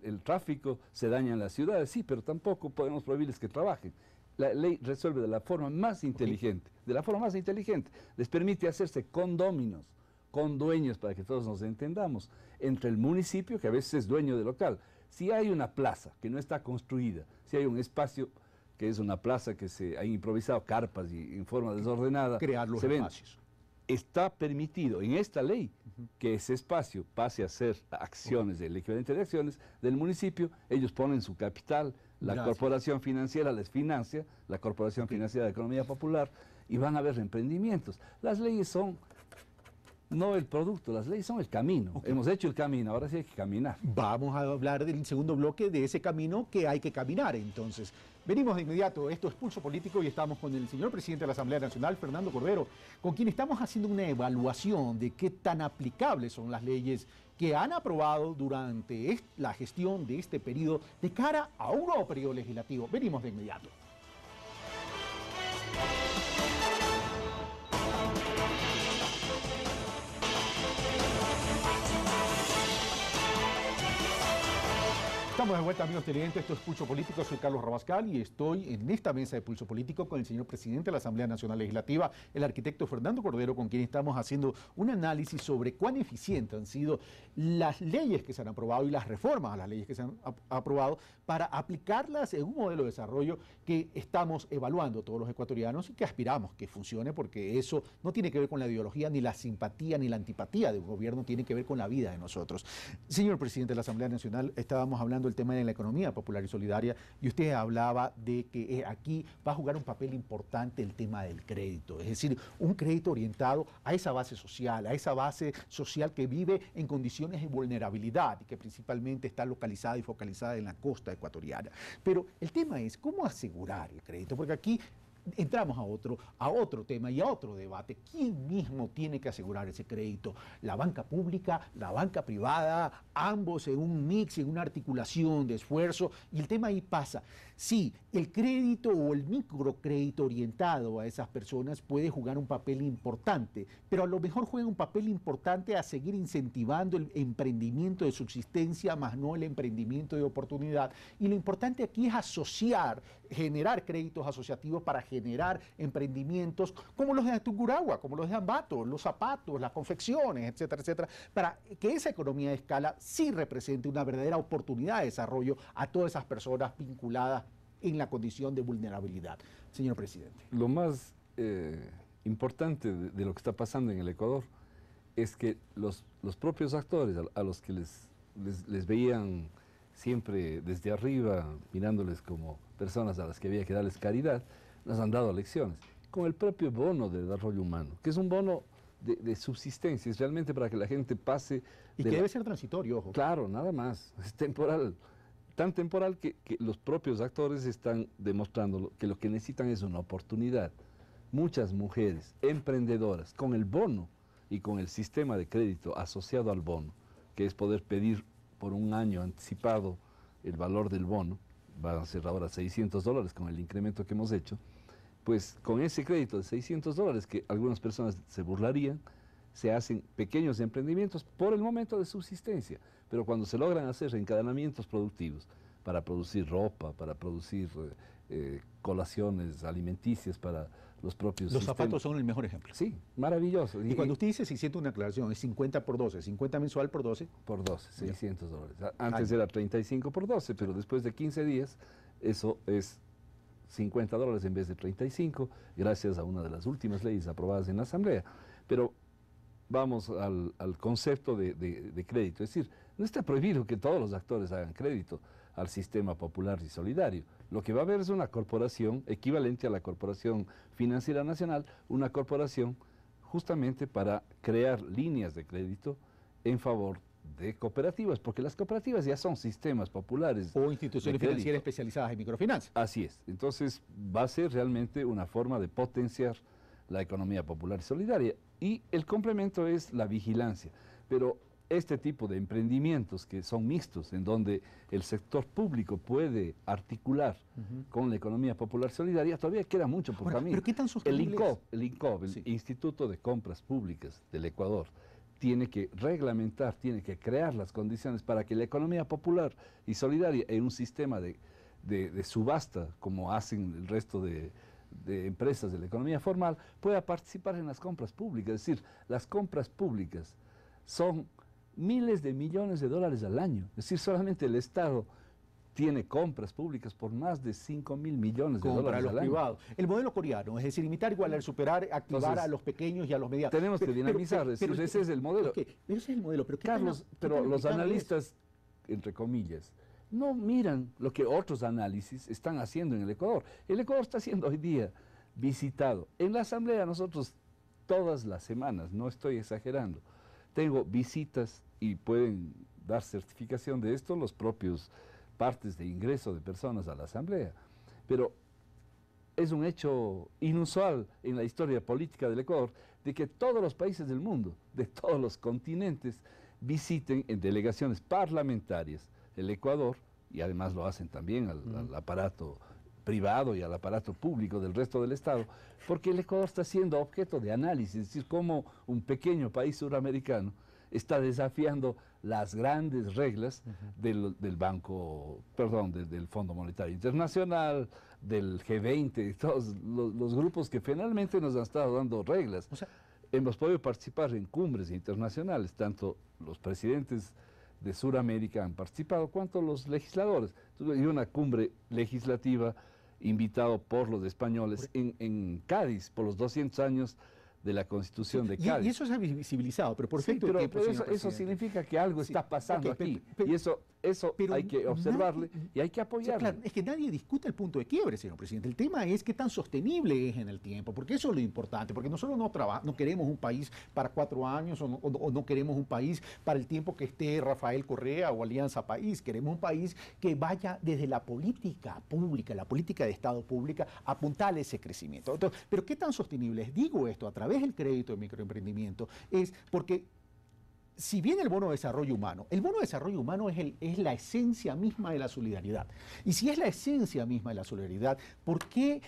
S3: el tráfico, se dañan las ciudades, sí, pero tampoco podemos prohibirles que trabajen. La ley resuelve de la forma más inteligente, Les permite hacerse condóminos, con dueños, para que todos nos entendamos, entre el municipio, que a veces es dueño del local. Si hay una plaza que no está construida, si hay un espacio que es una plaza que se ha improvisado carpas y en forma desordenada,
S1: crear los espacios.
S3: Está permitido en esta ley que ese espacio pase a ser acciones, el equivalente de acciones del municipio. Ellos ponen su capital, la corporación financiera les financia, la Corporación Financiera de Economía Popular, y van a haber emprendimientos. Las leyes son no el producto, las leyes son el camino. Hemos hecho el camino, ahora sí hay que caminar.
S1: Vamos a hablar del segundo bloque de ese camino que hay que caminar, entonces. Venimos de inmediato, esto es Pulso Político y estamos con el señor presidente de la Asamblea Nacional, Fernando Cordero, con quien estamos haciendo una evaluación de qué tan aplicables son las leyes que han aprobado durante la gestión de este periodo de cara a un nuevo periodo legislativo. Venimos de inmediato. Estamos de vuelta, amigos televidentes, esto es Pulso Político, soy Carlos Rabascal y estoy en esta mesa de Pulso Político con el señor presidente de la Asamblea Nacional Legislativa, el arquitecto Fernando Cordero, con quien estamos haciendo un análisis sobre cuán eficientes han sido las leyes que se han aprobado y las reformas a las leyes que se han aprobado para aplicarlas en un modelo de desarrollo que estamos evaluando todos los ecuatorianos y que aspiramos que funcione, porque eso no tiene que ver con la ideología, ni la simpatía, ni la antipatía de un gobierno, tiene que ver con la vida de nosotros. Señor presidente de la Asamblea Nacional, estábamos hablando el tema de la economía popular y solidaria, y usted hablaba de que aquí va a jugar un papel importante el tema del crédito, es decir, un crédito orientado a esa base social que vive en condiciones de vulnerabilidad y que principalmente está localizada y focalizada en la costa ecuatoriana. Pero el tema es cómo asegurar el crédito, porque aquí entramos a otro tema y a otro debate. ¿Quién mismo tiene que asegurar ese crédito? ¿La banca pública, la banca privada, ambos en un mix, en una articulación de esfuerzo? Y el tema ahí pasa. Sí, el crédito o el microcrédito orientado a esas personas puede jugar un papel importante, pero a lo mejor juega un papel importante a seguir incentivando el emprendimiento de subsistencia, más no el emprendimiento de oportunidad. Y lo importante aquí es generar créditos asociativos para generar emprendimientos como los de Tungurahua, como los de Ambato, los zapatos, las confecciones, etcétera, etcétera, para que esa economía de escala sí represente una verdadera oportunidad de desarrollo a todas esas personas vinculadas en la condición de vulnerabilidad. Señor presidente.
S3: Lo más importante de lo que está pasando en el Ecuador es que los propios actores a los que les veían siempre desde arriba, mirándoles como personas a las que había que darles caridad, nos han dado lecciones. Con el propio bono de desarrollo humano, que es un bono de subsistencia, es realmente para que la gente pase...
S1: Y que debe ser transitorio, ojo.
S3: Claro, nada más, es temporal. Tan temporal que los propios actores están demostrando que lo que necesitan es una oportunidad. Muchas mujeres emprendedoras con el bono y con el sistema de crédito asociado al bono, que es poder pedir por un año anticipado el valor del bono, van a ser ahora $600 con el incremento que hemos hecho, pues con ese crédito de $600 que algunas personas se burlarían, se hacen pequeños emprendimientos por el momento de subsistencia, pero cuando se logran hacer encadenamientos productivos para producir ropa, para producir colaciones alimenticias para los propios
S1: Los zapatos son el mejor ejemplo.
S3: Sí, maravilloso.
S1: Y cuando usted dice 600, una aclaración, es 50 por 12, 50 mensual por 12.
S3: Por 12, $600. Antes era 35 por 12, pero después de 15 días eso es $50 en vez de 35, gracias a una de las últimas leyes aprobadas en la Asamblea. Pero vamos al concepto de crédito, es decir, no está prohibido que todos los actores hagan crédito al sistema popular y solidario. Lo que va a haber es una corporación equivalente a la Corporación Financiera Nacional, una corporación justamente para crear líneas de crédito en favor de cooperativas, porque las cooperativas ya son sistemas populares.
S1: O instituciones financieras especializadas en microfinanzas.
S3: Así es. Entonces va a ser realmente una forma de potenciar la economía popular y solidaria. Y el complemento es la vigilancia. Pero este tipo de emprendimientos que son mixtos, en donde el sector público puede articular con la economía popular solidaria, todavía queda mucho por camino.
S1: ¿Pero qué tan sostenible
S3: El INCOP, el
S1: Sí.
S3: Instituto de Compras Públicas del Ecuador, tiene que reglamentar, tiene que crear las condiciones para que la economía popular y solidaria en un sistema de subasta, como hacen el resto de empresas de la economía formal, pueda participar en las compras públicas? Es decir, las compras públicas son miles de millones de dólares al año. Es decir, solamente el Estado tiene compras públicas por más de 5.000 millones de
S1: para
S3: dólares
S1: los
S3: al año.
S1: privados. El modelo coreano, es decir, imitar, igualar, superar, activar
S3: Entonces,
S1: a los pequeños y a los medianos.
S3: Tenemos que dinamizar, es decir,
S1: pero-
S3: ese es el modelo.
S1: Pero ese es el modelo, pero ¿qué
S3: Carlos,
S1: tan- qué
S3: pero
S1: tan
S3: los
S1: aplicable es?
S3: analistas, entre comillas, no miran lo que otros análisis están haciendo en el Ecuador. El Ecuador está siendo hoy día visitado. En la Asamblea nosotros todas las semanas, no estoy exagerando, tengo visitas y pueden dar certificación de esto los propios partes de ingreso de personas a la Asamblea. Pero es un hecho inusual en la historia política del Ecuador de que todos los países del mundo, de todos los continentes, visiten en delegaciones parlamentarias el Ecuador, y además lo hacen también al aparato privado y al aparato público del resto del Estado, porque el Ecuador está siendo objeto de análisis, es decir, cómo un pequeño país suramericano está desafiando las grandes reglas del Banco, perdón, del Fondo Monetario Internacional, del G20, de todos los grupos que finalmente nos han estado dando reglas.
S1: O sea,
S3: Hemos podido participar en cumbres internacionales, tanto los presidentes de Sudamérica han participado, cuanto los legisladores. Y una cumbre legislativa invitado por los españoles en Cádiz, por los 200 años de la Constitución de
S1: y
S3: Cádiz.
S1: eso se ha visibilizado, pero por
S3: Sí,
S1: efecto de
S3: pero,
S1: tiempo,
S3: pero
S1: señor
S3: eso
S1: presidente.
S3: significa que algo
S1: Sí,
S3: está pasando
S1: ok,
S3: aquí.
S1: pero-
S3: Y eso
S1: pero
S3: hay que observarle y hay que
S1: O sea,
S3: apoyarlo.
S1: claro, es que nadie discute el punto de quiebre, señor presidente. El tema es qué tan sostenible es en el tiempo, porque eso es lo importante, porque nosotros no queremos un país para 4 años o no queremos un país para el tiempo que esté Rafael Correa o Alianza País. Queremos un país que vaya desde la política pública, la política de Estado pública, a apuntar a ese crecimiento. Entonces, pero qué tan sostenible es, digo esto, a través del crédito de microemprendimiento, es porque si bien el bono de desarrollo humano es la esencia misma de la solidaridad. Y si es la esencia misma de la solidaridad, ¿por qué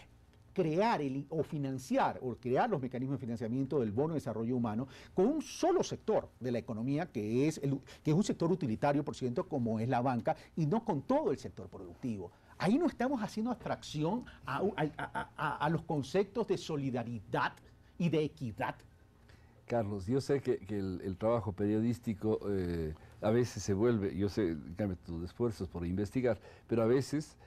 S1: crear o financiar o crear los mecanismos de financiamiento del bono de desarrollo humano con un solo sector de la economía que es un sector utilitario, por cierto, como es la banca, y no con todo el sector productivo? Ahí no estamos haciendo abstracción a los conceptos de solidaridad y de equidad.
S3: Carlos, yo sé que el trabajo periodístico a veces se vuelve, yo sé, en cambio, tus esfuerzos por investigar, pero a veces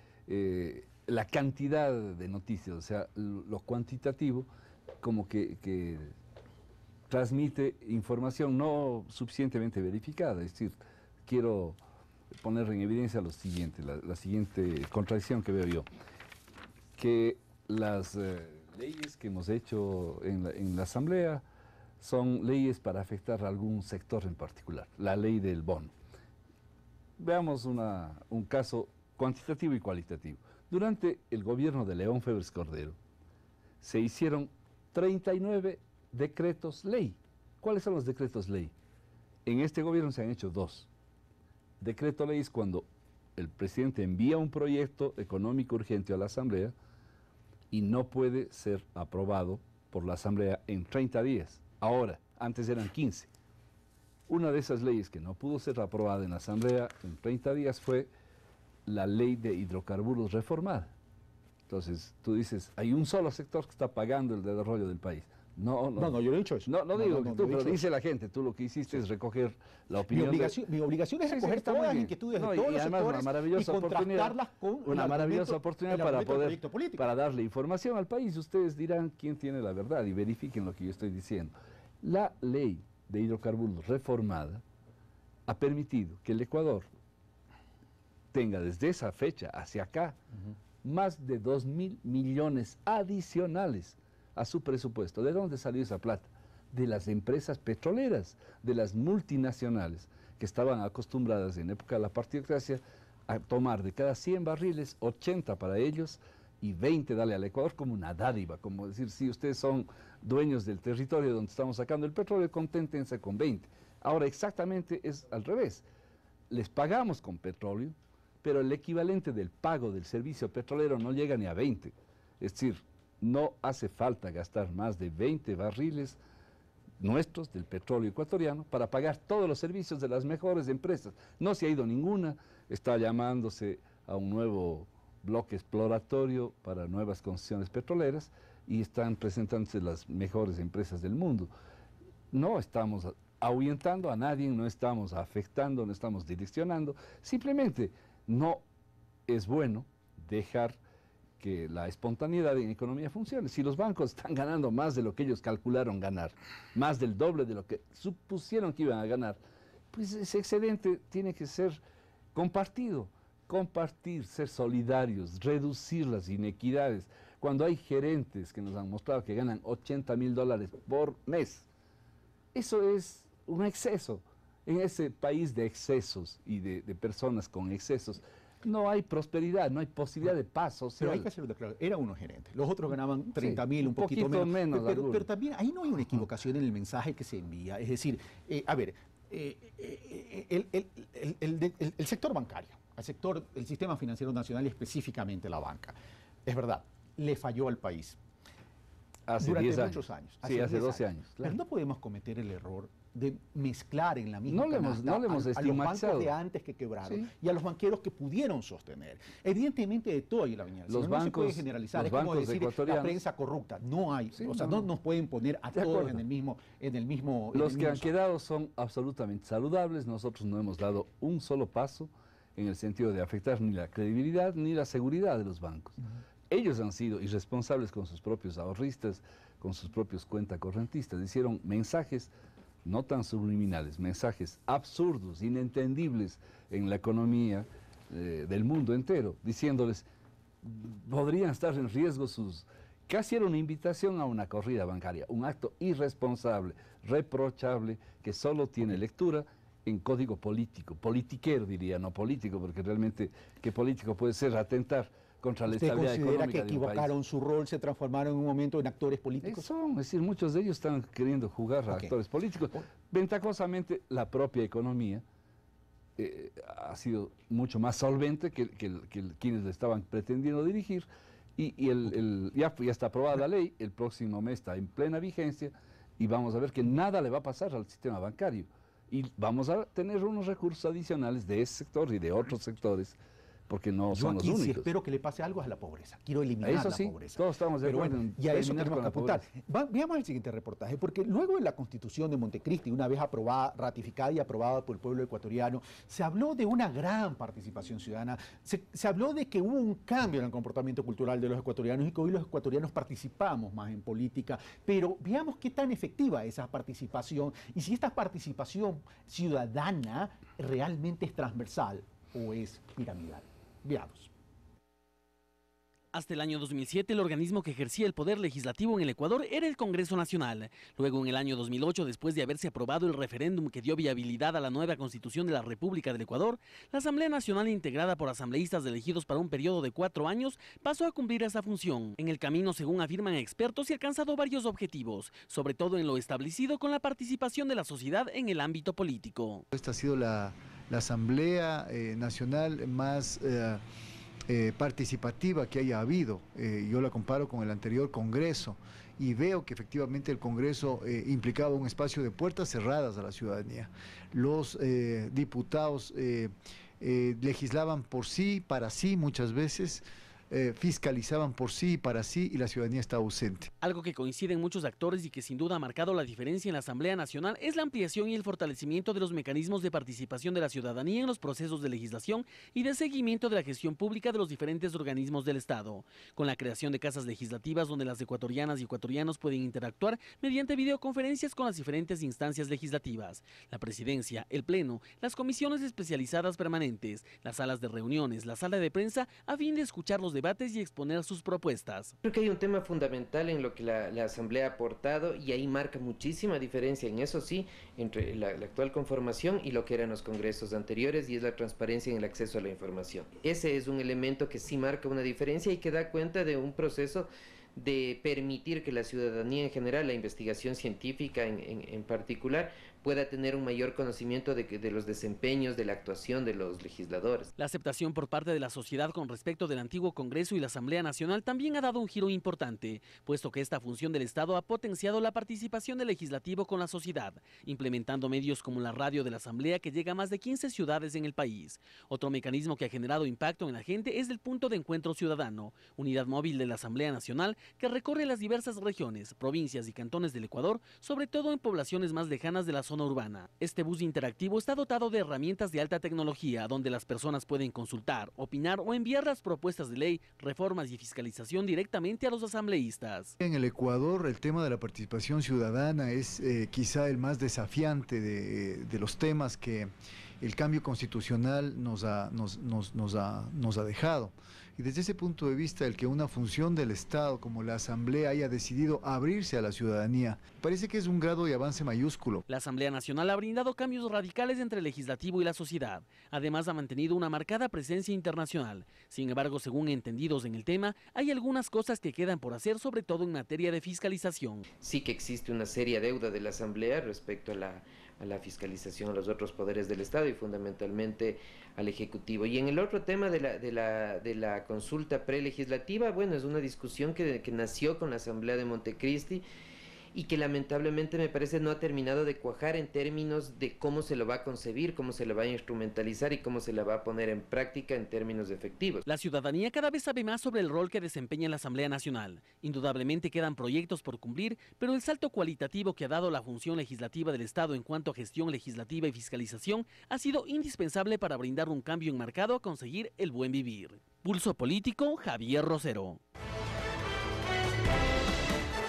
S3: la cantidad de noticias, o sea, lo cuantitativo, como que transmite información no suficientemente verificada. Es decir, quiero poner en evidencia lo siguiente, la siguiente contradicción que veo yo, que las leyes que hemos hecho en la Asamblea son leyes para afectar a algún sector en particular, la ley del bono. Veamos un caso cuantitativo y cualitativo. Durante el gobierno de León Febres Cordero se hicieron 39 decretos ley. ¿Cuáles son los decretos ley? En este gobierno se han hecho 2. Decreto ley es cuando el presidente envía un proyecto económico urgente a la Asamblea y no puede ser aprobado por la Asamblea en 30 días. Ahora, antes eran 15. Una de esas leyes que no pudo ser aprobada en la Asamblea en 30 días fue la ley de hidrocarburos reformada. Entonces, tú dices, hay un solo sector que está pagando el desarrollo del país. No,
S1: yo no he dicho eso.
S3: No digo que tú,
S1: he
S3: pero
S1: dicho
S3: dice
S1: eso.
S3: la gente, tú lo que hiciste es recoger la
S1: Mi
S3: opinión
S1: obligación es
S3: Sí, sí,
S1: recoger
S3: está muy
S1: todas las
S3: bien.
S1: inquietudes
S3: No,
S1: de
S3: y
S1: todos los
S3: además
S1: sectores
S3: una maravillosa
S1: y contrastarlas con
S3: una maravillosa oportunidad para
S1: del
S3: poder,
S1: proyecto político.
S3: para darle información al país. Ustedes dirán quién tiene la verdad y verifiquen lo que yo estoy diciendo. La ley de hidrocarburos reformada ha permitido que el Ecuador tenga desde esa fecha hacia acá más de 2.000 millones adicionales a su presupuesto. ¿De dónde salió esa plata? De las empresas petroleras, de las multinacionales, que estaban acostumbradas en época de la partidocracia a tomar de cada 100 barriles, 80 para ellos y 20 darle al Ecuador como una dádiva, como decir, si ustedes son dueños del territorio donde estamos sacando el petróleo, conténtense con 20. Ahora exactamente es al revés. Les pagamos con petróleo, pero el equivalente del pago del servicio petrolero no llega ni a 20. Es decir, no hace falta gastar más de 20 barriles nuestros del petróleo ecuatoriano para pagar todos los servicios de las mejores empresas. No se ha ido ninguna, está llamándose a un nuevo bloque exploratorio para nuevas concesiones petroleras y están presentándose las mejores empresas del mundo. No estamos ahuyentando a nadie, no estamos afectando, no estamos direccionando, simplemente no es bueno dejar que la espontaneidad en economía funcione. Si los bancos están ganando más de lo que ellos calcularon ganar, más del doble de lo que supusieron que iban a ganar, pues ese excedente tiene que ser compartido, compartir, ser solidarios, reducir las inequidades. Cuando hay gerentes que nos han mostrado que ganan $80.000 por mes, eso es un exceso. En ese país de excesos y de personas con excesos, no hay prosperidad, no hay posibilidad de paz social.
S1: Pero hay que hacerlo claro, era uno gerente. Los otros ganaban 30.000, un poquito menos. Pero también ahí no hay una equivocación en el mensaje que se envía. Es decir, el sector bancario, el sistema financiero nacional, específicamente la banca, es verdad, le falló al país. Durante muchos años.
S3: Sí, hace 12 años.
S1: Claro. Pero no podemos cometer el error de mezclar en la misma
S3: canasta a los
S1: bancos de antes que quebraron y a los banqueros que pudieron sostener. Evidentemente de todo hay la viña.
S3: Los bancos,
S1: no se puede generalizar, es como decir la prensa corrupta. No hay, no nos pueden poner a todos en el mismo.
S3: Los que han quedado son absolutamente saludables. Nosotros no hemos dado un solo paso en el sentido de afectar ni la credibilidad ni la seguridad de los bancos. Ellos han sido irresponsables con sus propios ahorristas, con sus propios cuentacorrentistas. Hicieron mensajes no tan subliminales, mensajes absurdos, inentendibles en la economía del mundo entero, diciéndoles, podrían estar en riesgo sus... Casi era una invitación a una corrida bancaria, un acto irresponsable, reprochable, que solo tiene lectura en código político, politiquero diría, no político, porque realmente, ¿qué político puede ser atentar contra la estabilidad económica de un país?
S1: ¿Usted considera que equivocaron su rol, se transformaron en un momento en actores políticos?
S3: Es decir, muchos de ellos están queriendo jugar a actores políticos. Ventajosamente, la propia economía ha sido mucho más solvente que quienes le estaban pretendiendo dirigir y ya está aprobada la ley, el próximo mes está en plena vigencia y vamos a ver que nada le va a pasar al sistema bancario y vamos a tener unos recursos adicionales de ese sector y de otros sectores, porque no son los únicos.
S1: Si espero que le pase algo a la pobreza. Quiero eliminar la pobreza.
S3: Todos estamos de acuerdo.
S1: Y a eso tenemos que apuntar. Veamos el siguiente reportaje, porque luego de la Constitución de Montecristi, una vez aprobada, ratificada y aprobada por el pueblo ecuatoriano, se habló de una gran participación ciudadana. Se habló de que hubo un cambio en el comportamiento cultural de los ecuatorianos y que hoy los ecuatorianos participamos más en política. Pero veamos qué tan efectiva es esa participación y si esta participación ciudadana realmente es transversal o es piramidal. Veamos.
S6: Hasta el año 2007, el organismo que ejercía el poder legislativo en el Ecuador era el Congreso Nacional. Luego, en el año 2008, después de haberse aprobado el referéndum que dio viabilidad a la nueva Constitución de la República del Ecuador, la Asamblea Nacional, integrada por asambleístas elegidos para un periodo de 4 años, pasó a cumplir esa función. En el camino, según afirman expertos, se han alcanzado varios objetivos, sobre todo en lo establecido con la participación de la sociedad en el ámbito político.
S7: Esta ha sido la Asamblea Nacional más participativa que haya habido. Yo la comparo con el anterior Congreso y veo que efectivamente el Congreso implicaba un espacio de puertas cerradas a la ciudadanía. Los diputados legislaban por sí, para sí muchas veces, fiscalizaban por sí y para sí y la ciudadanía está ausente.
S6: Algo que coinciden muchos actores y que sin duda ha marcado la diferencia en la Asamblea Nacional es la ampliación y el fortalecimiento de los mecanismos de participación de la ciudadanía en los procesos de legislación y de seguimiento de la gestión pública de los diferentes organismos del Estado, con la creación de casas legislativas donde las ecuatorianas y ecuatorianos pueden interactuar mediante videoconferencias con las diferentes instancias legislativas, la presidencia, el pleno, las comisiones especializadas permanentes, las salas de reuniones, la sala de prensa, a fin de escuchar los debates y exponer sus propuestas.
S8: Creo que hay un tema fundamental en lo que la Asamblea ha aportado y ahí marca muchísima diferencia, en eso sí, entre la actual conformación y lo que eran los congresos anteriores, y es la transparencia en el acceso a la información. Ese es un elemento que sí marca una diferencia y que da cuenta de un proceso de permitir que la ciudadanía en general, la investigación científica en particular, pueda tener un mayor conocimiento de los desempeños, de la actuación de los legisladores.
S6: La aceptación por parte de la sociedad con respecto del antiguo Congreso y la Asamblea Nacional también ha dado un giro importante, puesto que esta función del Estado ha potenciado la participación del legislativo con la sociedad, implementando medios como la radio de la Asamblea que llega a más de 15 ciudades en el país. Otro mecanismo que ha generado impacto en la gente es el punto de encuentro ciudadano, unidad móvil de la Asamblea Nacional que recorre las diversas regiones, provincias y cantones del Ecuador, sobre todo en poblaciones más lejanas de la zona urbana. Este bus interactivo está dotado de herramientas de alta tecnología, donde las personas pueden consultar, opinar o enviar las propuestas de ley, reformas y fiscalización directamente a los asambleístas.
S7: En el Ecuador el tema de la participación ciudadana es quizá el más desafiante de los temas que el cambio constitucional nos ha dejado. Y desde ese punto de vista, el que una función del Estado como la Asamblea haya decidido abrirse a la ciudadanía, parece que es un grado de avance mayúsculo.
S6: La Asamblea Nacional ha brindado cambios radicales entre el legislativo y la sociedad. Además, ha mantenido una marcada presencia internacional. Sin embargo, según entendidos en el tema, hay algunas cosas que quedan por hacer, sobre todo en materia de fiscalización.
S8: Sí que existe una seria deuda de la Asamblea respecto a la fiscalización a los otros poderes del Estado y fundamentalmente al Ejecutivo. Y en el otro tema de la consulta prelegislativa, bueno, es una discusión que nació con la Asamblea de Montecristi y que lamentablemente me parece no ha terminado de cuajar en términos de cómo se lo va a concebir, cómo se lo va a instrumentalizar y cómo se la va a poner en práctica en términos efectivos.
S6: La ciudadanía cada vez sabe más sobre el rol que desempeña la Asamblea Nacional. Indudablemente quedan proyectos por cumplir, pero el salto cualitativo que ha dado la función legislativa del Estado en cuanto a gestión legislativa y fiscalización ha sido indispensable para brindar un cambio enmarcado a conseguir el buen vivir. Pulso Político, Javier Rosero.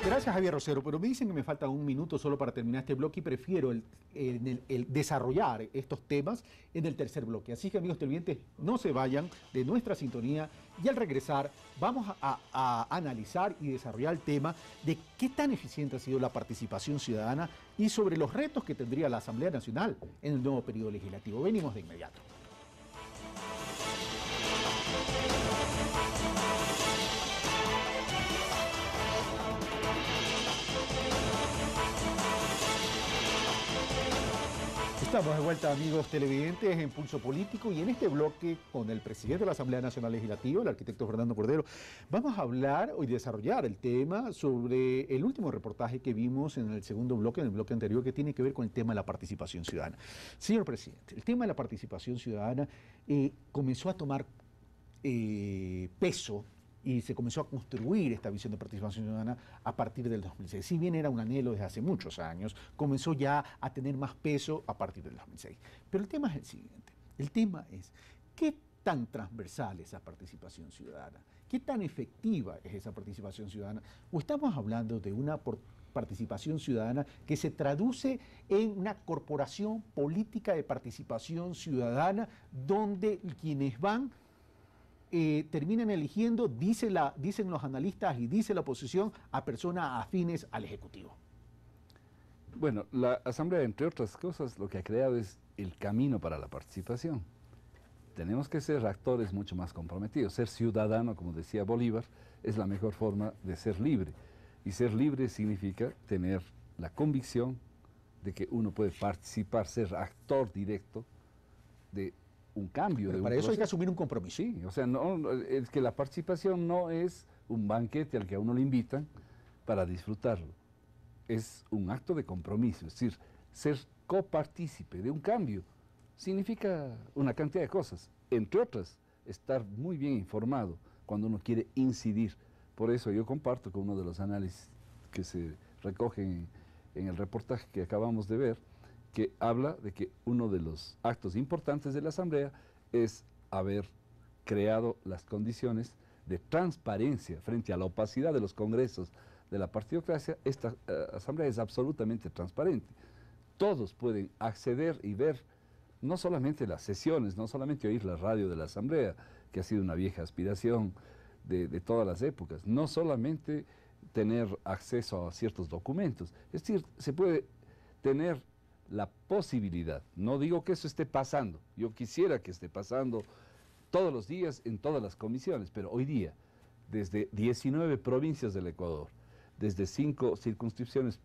S1: Gracias, Javier Rosero, pero me dicen que me falta un minuto solo para terminar este bloque y prefiero el desarrollar estos temas en el tercer bloque. Así que, amigos televidentes, no se vayan de nuestra sintonía y al regresar vamos a analizar y desarrollar el tema de qué tan eficiente ha sido la participación ciudadana y sobre los retos que tendría la Asamblea Nacional en el nuevo periodo legislativo. Venimos de inmediato. Estamos de vuelta, amigos televidentes, en Pulso Político, y en este bloque con el presidente de la Asamblea Nacional Legislativa, el arquitecto Fernando Cordero, vamos a hablar y desarrollar el tema sobre el último reportaje que vimos en el segundo bloque, en el bloque anterior, que tiene que ver con el tema de la participación ciudadana. Señor presidente, el tema de la participación ciudadana comenzó a tomar peso y se comenzó a construir esta visión de participación ciudadana a partir del 2006. Si bien era un anhelo desde hace muchos años, comenzó ya a tener más peso a partir del 2006. Pero el tema es el siguiente. El tema es, ¿qué tan transversal es esa participación ciudadana? ¿Qué tan efectiva es esa participación ciudadana? ¿O estamos hablando de una participación ciudadana que se traduce en una corporación política de participación ciudadana donde quienes van terminan eligiendo, dicen los analistas y dice la oposición, a personas afines al Ejecutivo?
S3: Bueno, la Asamblea, entre otras cosas, lo que ha creado es el camino para la participación. Tenemos que ser actores mucho más comprometidos. Ser ciudadano, como decía Bolívar, es la mejor forma de ser libre. Y ser libre significa tener la convicción de que uno puede participar, ser actor directo de un cambio.
S1: Pero para eso hay que asumir un compromiso.
S3: Sí, o sea, no, es que la participación no es un banquete al que a uno le invitan para disfrutarlo. Es un acto de compromiso, es decir, ser copartícipe de un cambio significa una cantidad de cosas, entre otras, estar muy bien informado cuando uno quiere incidir. Por eso yo comparto con uno de los análisis que se recogen en el reportaje que acabamos de ver, que habla de que uno de los actos importantes de la Asamblea es haber creado las condiciones de transparencia frente a la opacidad de los congresos de la partidocracia. Esta Asamblea es absolutamente transparente. Todos pueden acceder y ver no solamente las sesiones, no solamente oír la radio de la Asamblea, que ha sido una vieja aspiración de todas las épocas, no solamente tener acceso a ciertos documentos, es decir, se puede tener la posibilidad, no digo que eso esté pasando, yo quisiera que esté pasando todos los días en todas las comisiones, pero hoy día, desde 19 provincias del Ecuador, desde 5 circunscripciones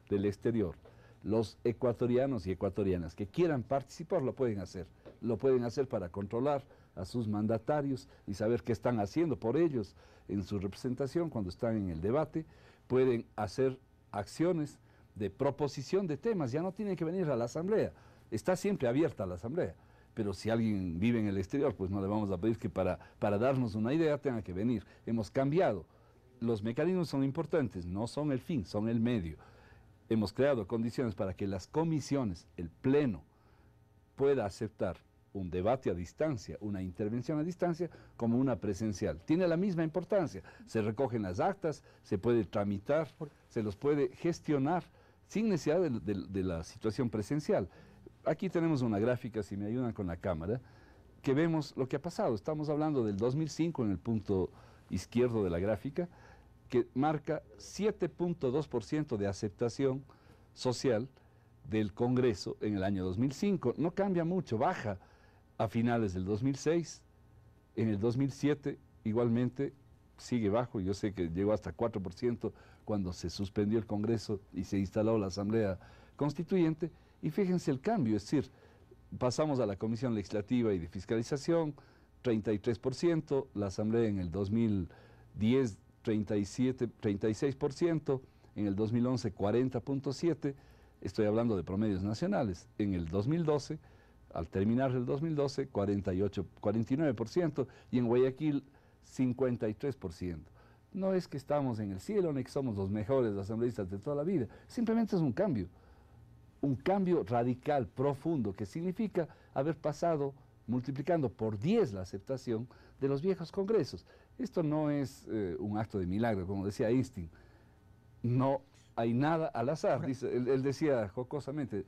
S3: del exterior, Los ecuatorianos y ecuatorianas que quieran participar lo pueden hacer. Lo pueden hacer para controlar a sus mandatarios y saber qué están haciendo por ellos en su representación cuando están en el debate. Pueden hacer acciones de proposición de temas, ya no tienen que venir a la asamblea. Está siempre abierta la asamblea, pero si alguien vive en el exterior, pues no le vamos a pedir que para darnos una idea tenga que venir. Hemos cambiado. Los mecanismos son importantes, no son el fin, son el medio. Hemos creado condiciones para que las comisiones, el pleno, pueda aceptar un debate a distancia, una intervención a distancia, como una presencial. Tiene la misma importancia. Se recogen las actas, se puede tramitar, se los puede gestionar sin necesidad de la situación presencial. Aquí tenemos una gráfica, si me ayudan con la cámara, que vemos lo que ha pasado. Estamos hablando del 2005 en el punto izquierdo de la gráfica, que marca 7.2% de aceptación social del Congreso en el año 2005. No cambia mucho, baja a finales del 2006, en el 2007 igualmente sigue bajo. Yo sé que llegó hasta 4% cuando se suspendió el Congreso y se instaló la Asamblea Constituyente, y fíjense el cambio, es decir, pasamos a la Comisión Legislativa y de Fiscalización, 33%, la Asamblea en el 2010, 36%, en el 2011, 40.7%, estoy hablando de promedios nacionales, en el 2012, al terminar el 2012, 49%, y en Guayaquil, 53%. No es que estamos en el cielo, ni que somos los mejores asambleístas de toda la vida, simplemente es un cambio radical, profundo, que significa haber pasado multiplicando por 10 la aceptación de los viejos congresos. Esto no es un acto de milagro, como decía Einstein, no hay nada al azar. Dice, él decía jocosamente,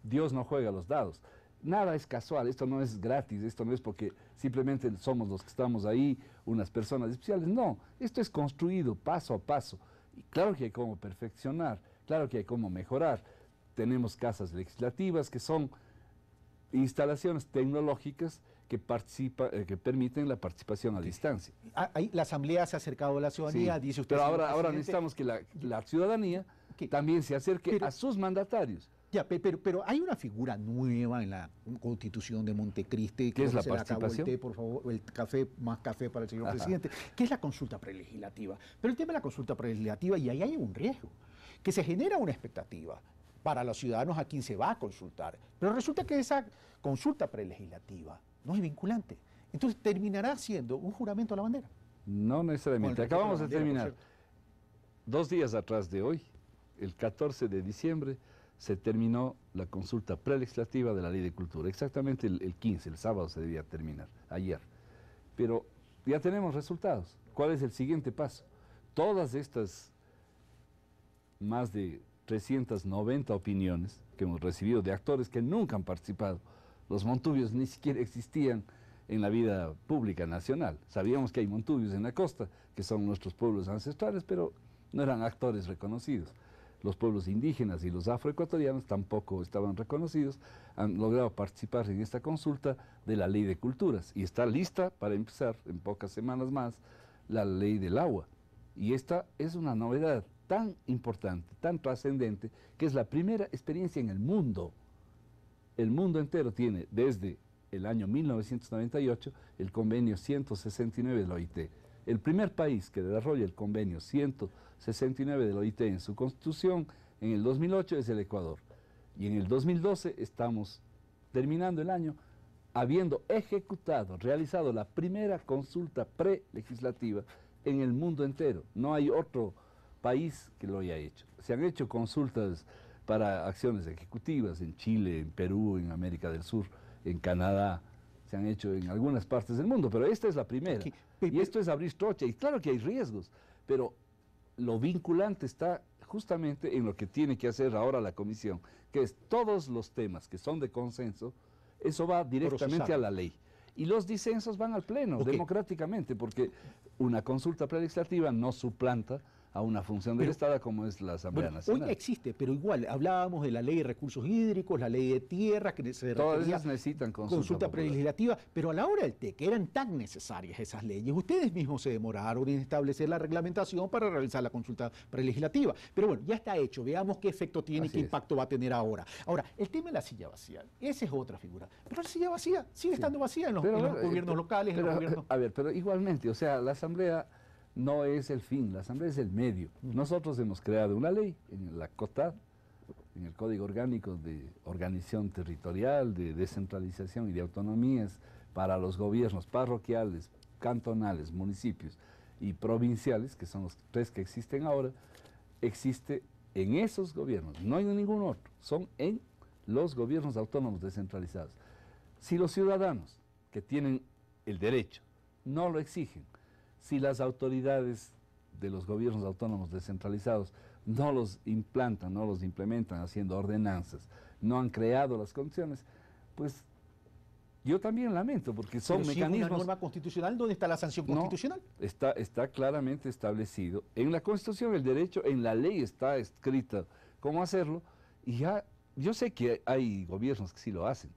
S3: Dios no juega los dados. Nada es casual, esto no es gratis, esto no es porque simplemente somos los que estamos ahí, unas personas especiales. No, esto es construido paso a paso. Y claro que hay cómo perfeccionar, claro que hay cómo mejorar. Tenemos casas legislativas que son instalaciones tecnológicas que permiten la participación a distancia.
S1: Ahí la Asamblea se ha acercado a la ciudadanía,
S3: sí,
S1: dice usted.
S3: Pero ahora necesitamos que la ciudadanía también se acerque a sus mandatarios.
S1: Ya, pero hay una figura nueva en la Constitución de Montecristi.
S3: ¿Qué es la
S1: se
S3: participación?
S1: Le acabó el té, por favor, el café, más café para el señor presidente, que es la consulta prelegislativa. Pero el tema de la consulta prelegislativa, y ahí hay un riesgo, que se genera una expectativa para los ciudadanos a quien se va a consultar. Pero resulta que esa consulta prelegislativa no es vinculante. Entonces terminará siendo un juramento a la bandera.
S3: No necesariamente. Acabamos de terminar. 2 días atrás de hoy, el 14 de diciembre, se terminó la consulta prelegislativa de la Ley de Cultura. Exactamente el 15, el sábado se debía terminar, ayer. Pero ya tenemos resultados. ¿Cuál es el siguiente paso? Todas estas más de 390 opiniones que hemos recibido de actores que nunca han participado. Los montubios ni siquiera existían en la vida pública nacional. Sabíamos que hay montubios en la costa, que son nuestros pueblos ancestrales, pero no eran actores reconocidos. Los pueblos indígenas y los afroecuatorianos tampoco estaban reconocidos, han logrado participar en esta consulta de la Ley de Culturas, y está lista para empezar en pocas semanas más la Ley del Agua. Y esta es una novedad tan importante, tan trascendente, que es la primera experiencia en el mundo. El mundo entero tiene, desde el año 1998, el convenio 169 de la OIT. El primer país que desarrolla el convenio 169 de la OIT en su constitución, en el 2008, es el Ecuador. Y en el 2012 estamos terminando el año habiendo ejecutado, realizado la primera consulta prelegislativa en el mundo entero. No hay otro país que lo haya hecho. Se han hecho consultas para acciones ejecutivas en Chile, en Perú, en América del Sur, en Canadá, se han hecho en algunas partes del mundo, pero esta es la primera. Y esto es abrir trocha, y claro que hay riesgos, pero lo vinculante está justamente en lo que tiene que hacer ahora la Comisión, que es todos los temas que son de consenso, eso va directamente a la ley. Y los disensos van al Pleno, democráticamente, porque una consulta prelegislativa no suplanta a una función del Estado como es la Asamblea Nacional.
S1: Hoy existe, pero igual hablábamos de la ley de recursos hídricos, la ley de tierra, que se
S3: todas esas necesitan consulta
S1: prelegislativa, pero a la hora del TEC eran tan necesarias esas leyes. Ustedes mismos se demoraron en establecer la reglamentación para realizar la consulta prelegislativa. Pero bueno, ya está hecho, veamos qué efecto tiene, qué impacto va a tener ahora. Ahora, el tema de la silla vacía, esa es otra figura. Pero la silla vacía sigue estando vacía en los gobiernos locales, en los gobiernos...
S3: A ver, pero igualmente, o sea, la Asamblea no es el fin, la Asamblea es el medio. Nosotros hemos creado una ley en la COTAD, en el Código Orgánico de Organización Territorial, de Descentralización y de Autonomías para los gobiernos parroquiales, cantonales, municipios y provinciales, que son los 3 que existen ahora. Existe en esos gobiernos, no en ningún otro, son en los gobiernos autónomos descentralizados. Si los ciudadanos que tienen el derecho no lo exigen, si las autoridades de los gobiernos autónomos descentralizados no los implantan, no los implementan haciendo ordenanzas, no han creado las condiciones, pues yo también lamento, porque son mecanismos...
S1: ¿Una norma constitucional? ¿Dónde está la sanción constitucional?
S3: Está claramente establecido en la Constitución el derecho, en la ley está escrita cómo hacerlo, y ya yo sé que hay gobiernos que sí lo hacen,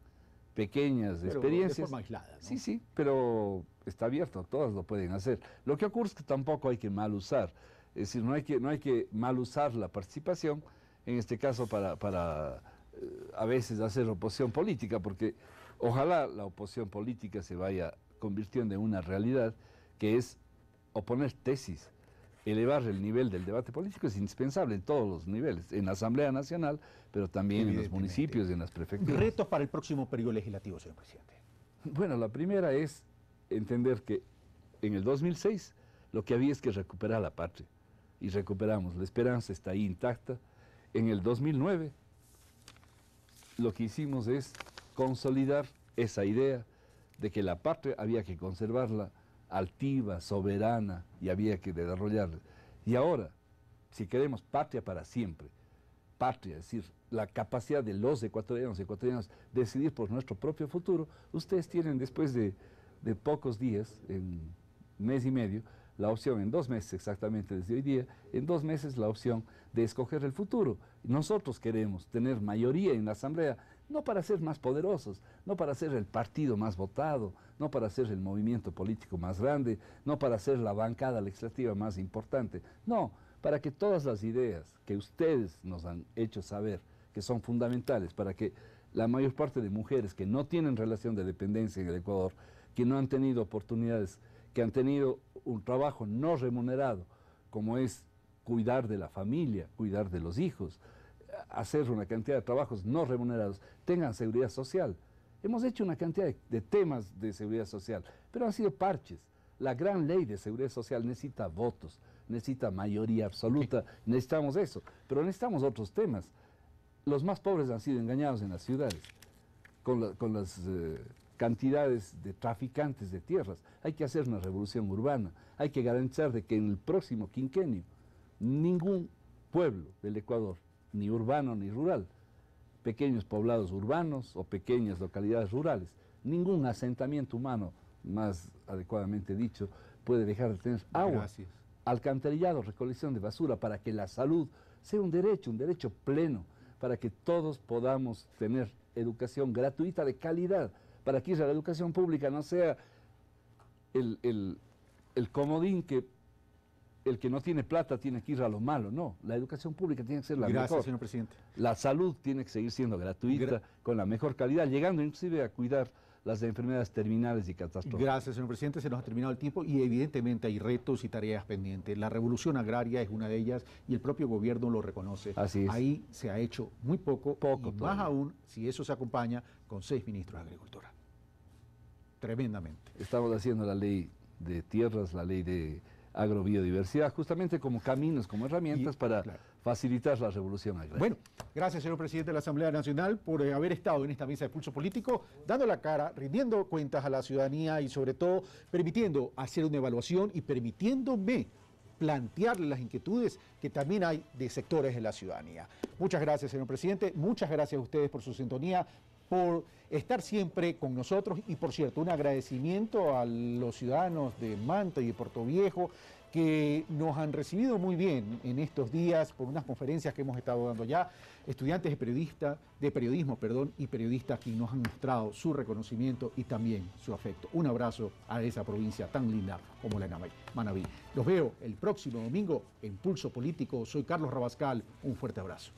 S3: pequeñas experiencias.
S1: De forma aislada, ¿no?
S3: Sí, pero está abierto, todas lo pueden hacer. Lo que ocurre es que tampoco hay que mal usar, es decir, no hay que mal usar la participación, en este caso para a veces hacer oposición política, porque ojalá la oposición política se vaya convirtiendo en una realidad, que es oponer tesis. Elevar el nivel del debate político es indispensable en todos los niveles, en la Asamblea Nacional, pero también en los municipios y en las prefecturas.
S1: ¿Retos para el próximo periodo legislativo, señor presidente?
S3: Bueno, la primera es entender que en el 2006 lo que había es que recuperar la patria, y recuperamos, la esperanza está ahí intacta. En el 2009 lo que hicimos es consolidar esa idea de que la patria había que conservarla altiva, soberana, y había que desarrollarla. Y ahora, si queremos patria para siempre, patria, es decir, la capacidad de los ecuatorianos y ecuatorianas de decidir por nuestro propio futuro, ustedes tienen después de pocos días, en mes y medio, la opción, en 2 meses exactamente desde hoy día, en 2 meses la opción de escoger el futuro. Nosotros queremos tener mayoría en la Asamblea, no para ser más poderosos, no para ser el partido más votado, no para ser el movimiento político más grande, no para ser la bancada legislativa más importante, no, para que todas las ideas que ustedes nos han hecho saber, que son fundamentales, para que la mayor parte de mujeres que no tienen relación de dependencia en el Ecuador, que no han tenido oportunidades, que han tenido un trabajo no remunerado, como es cuidar de la familia, cuidar de los hijos, hacer una cantidad de trabajos no remunerados, tengan seguridad social. Hemos hecho una cantidad de temas de seguridad social, pero han sido parches. La gran ley de seguridad social necesita votos, necesita mayoría absoluta, necesitamos eso, pero necesitamos otros temas. Los más pobres han sido engañados en las ciudades, con las cantidades de traficantes de tierras. Hay que hacer una revolución urbana, hay que garantizar de que en el próximo quinquenio ningún pueblo del Ecuador, ni urbano ni rural, pequeños poblados urbanos o pequeñas localidades rurales, ningún asentamiento humano, más adecuadamente dicho, puede dejar de tener agua, alcantarillado, recolección de basura, para que la salud sea un derecho pleno, para que todos podamos tener educación gratuita de calidad, para que la educación pública no sea el comodín que el que no tiene plata tiene que ir a lo malo, no. La educación pública tiene que ser la mejor.
S1: Gracias, señor presidente.
S3: La salud tiene que seguir siendo gratuita, con la mejor calidad, llegando inclusive a cuidar las enfermedades terminales y catastróficas.
S1: Gracias, señor presidente. Se nos ha terminado el tiempo y evidentemente hay retos y tareas pendientes. La revolución agraria es una de ellas y el propio gobierno lo reconoce.
S3: Así es.
S1: Ahí se ha hecho muy poco y más aún si eso se acompaña con 6 ministros de Agricultura. Tremendamente.
S3: Estamos haciendo la ley de tierras, la ley de agrobiodiversidad, justamente como caminos, como herramientas para facilitar la revolución agraria.
S1: Bueno, gracias, señor presidente de la Asamblea Nacional, por haber estado en esta mesa de pulso político, dando la cara, rindiendo cuentas a la ciudadanía y sobre todo permitiendo hacer una evaluación y permitiéndome plantearle las inquietudes que también hay de sectores de la ciudadanía. Muchas gracias, señor presidente, muchas gracias a ustedes por su sintonía, por estar siempre con nosotros y, por cierto, un agradecimiento a los ciudadanos de Manta y de Puerto Viejo que nos han recibido muy bien en estos días por unas conferencias que hemos estado dando ya, estudiantes de periodismo, y periodistas que nos han mostrado su reconocimiento y también su afecto. Un abrazo a esa provincia tan linda como la Manabí. Los veo el próximo domingo en Pulso Político. Soy Carlos Rabascal. Un fuerte abrazo.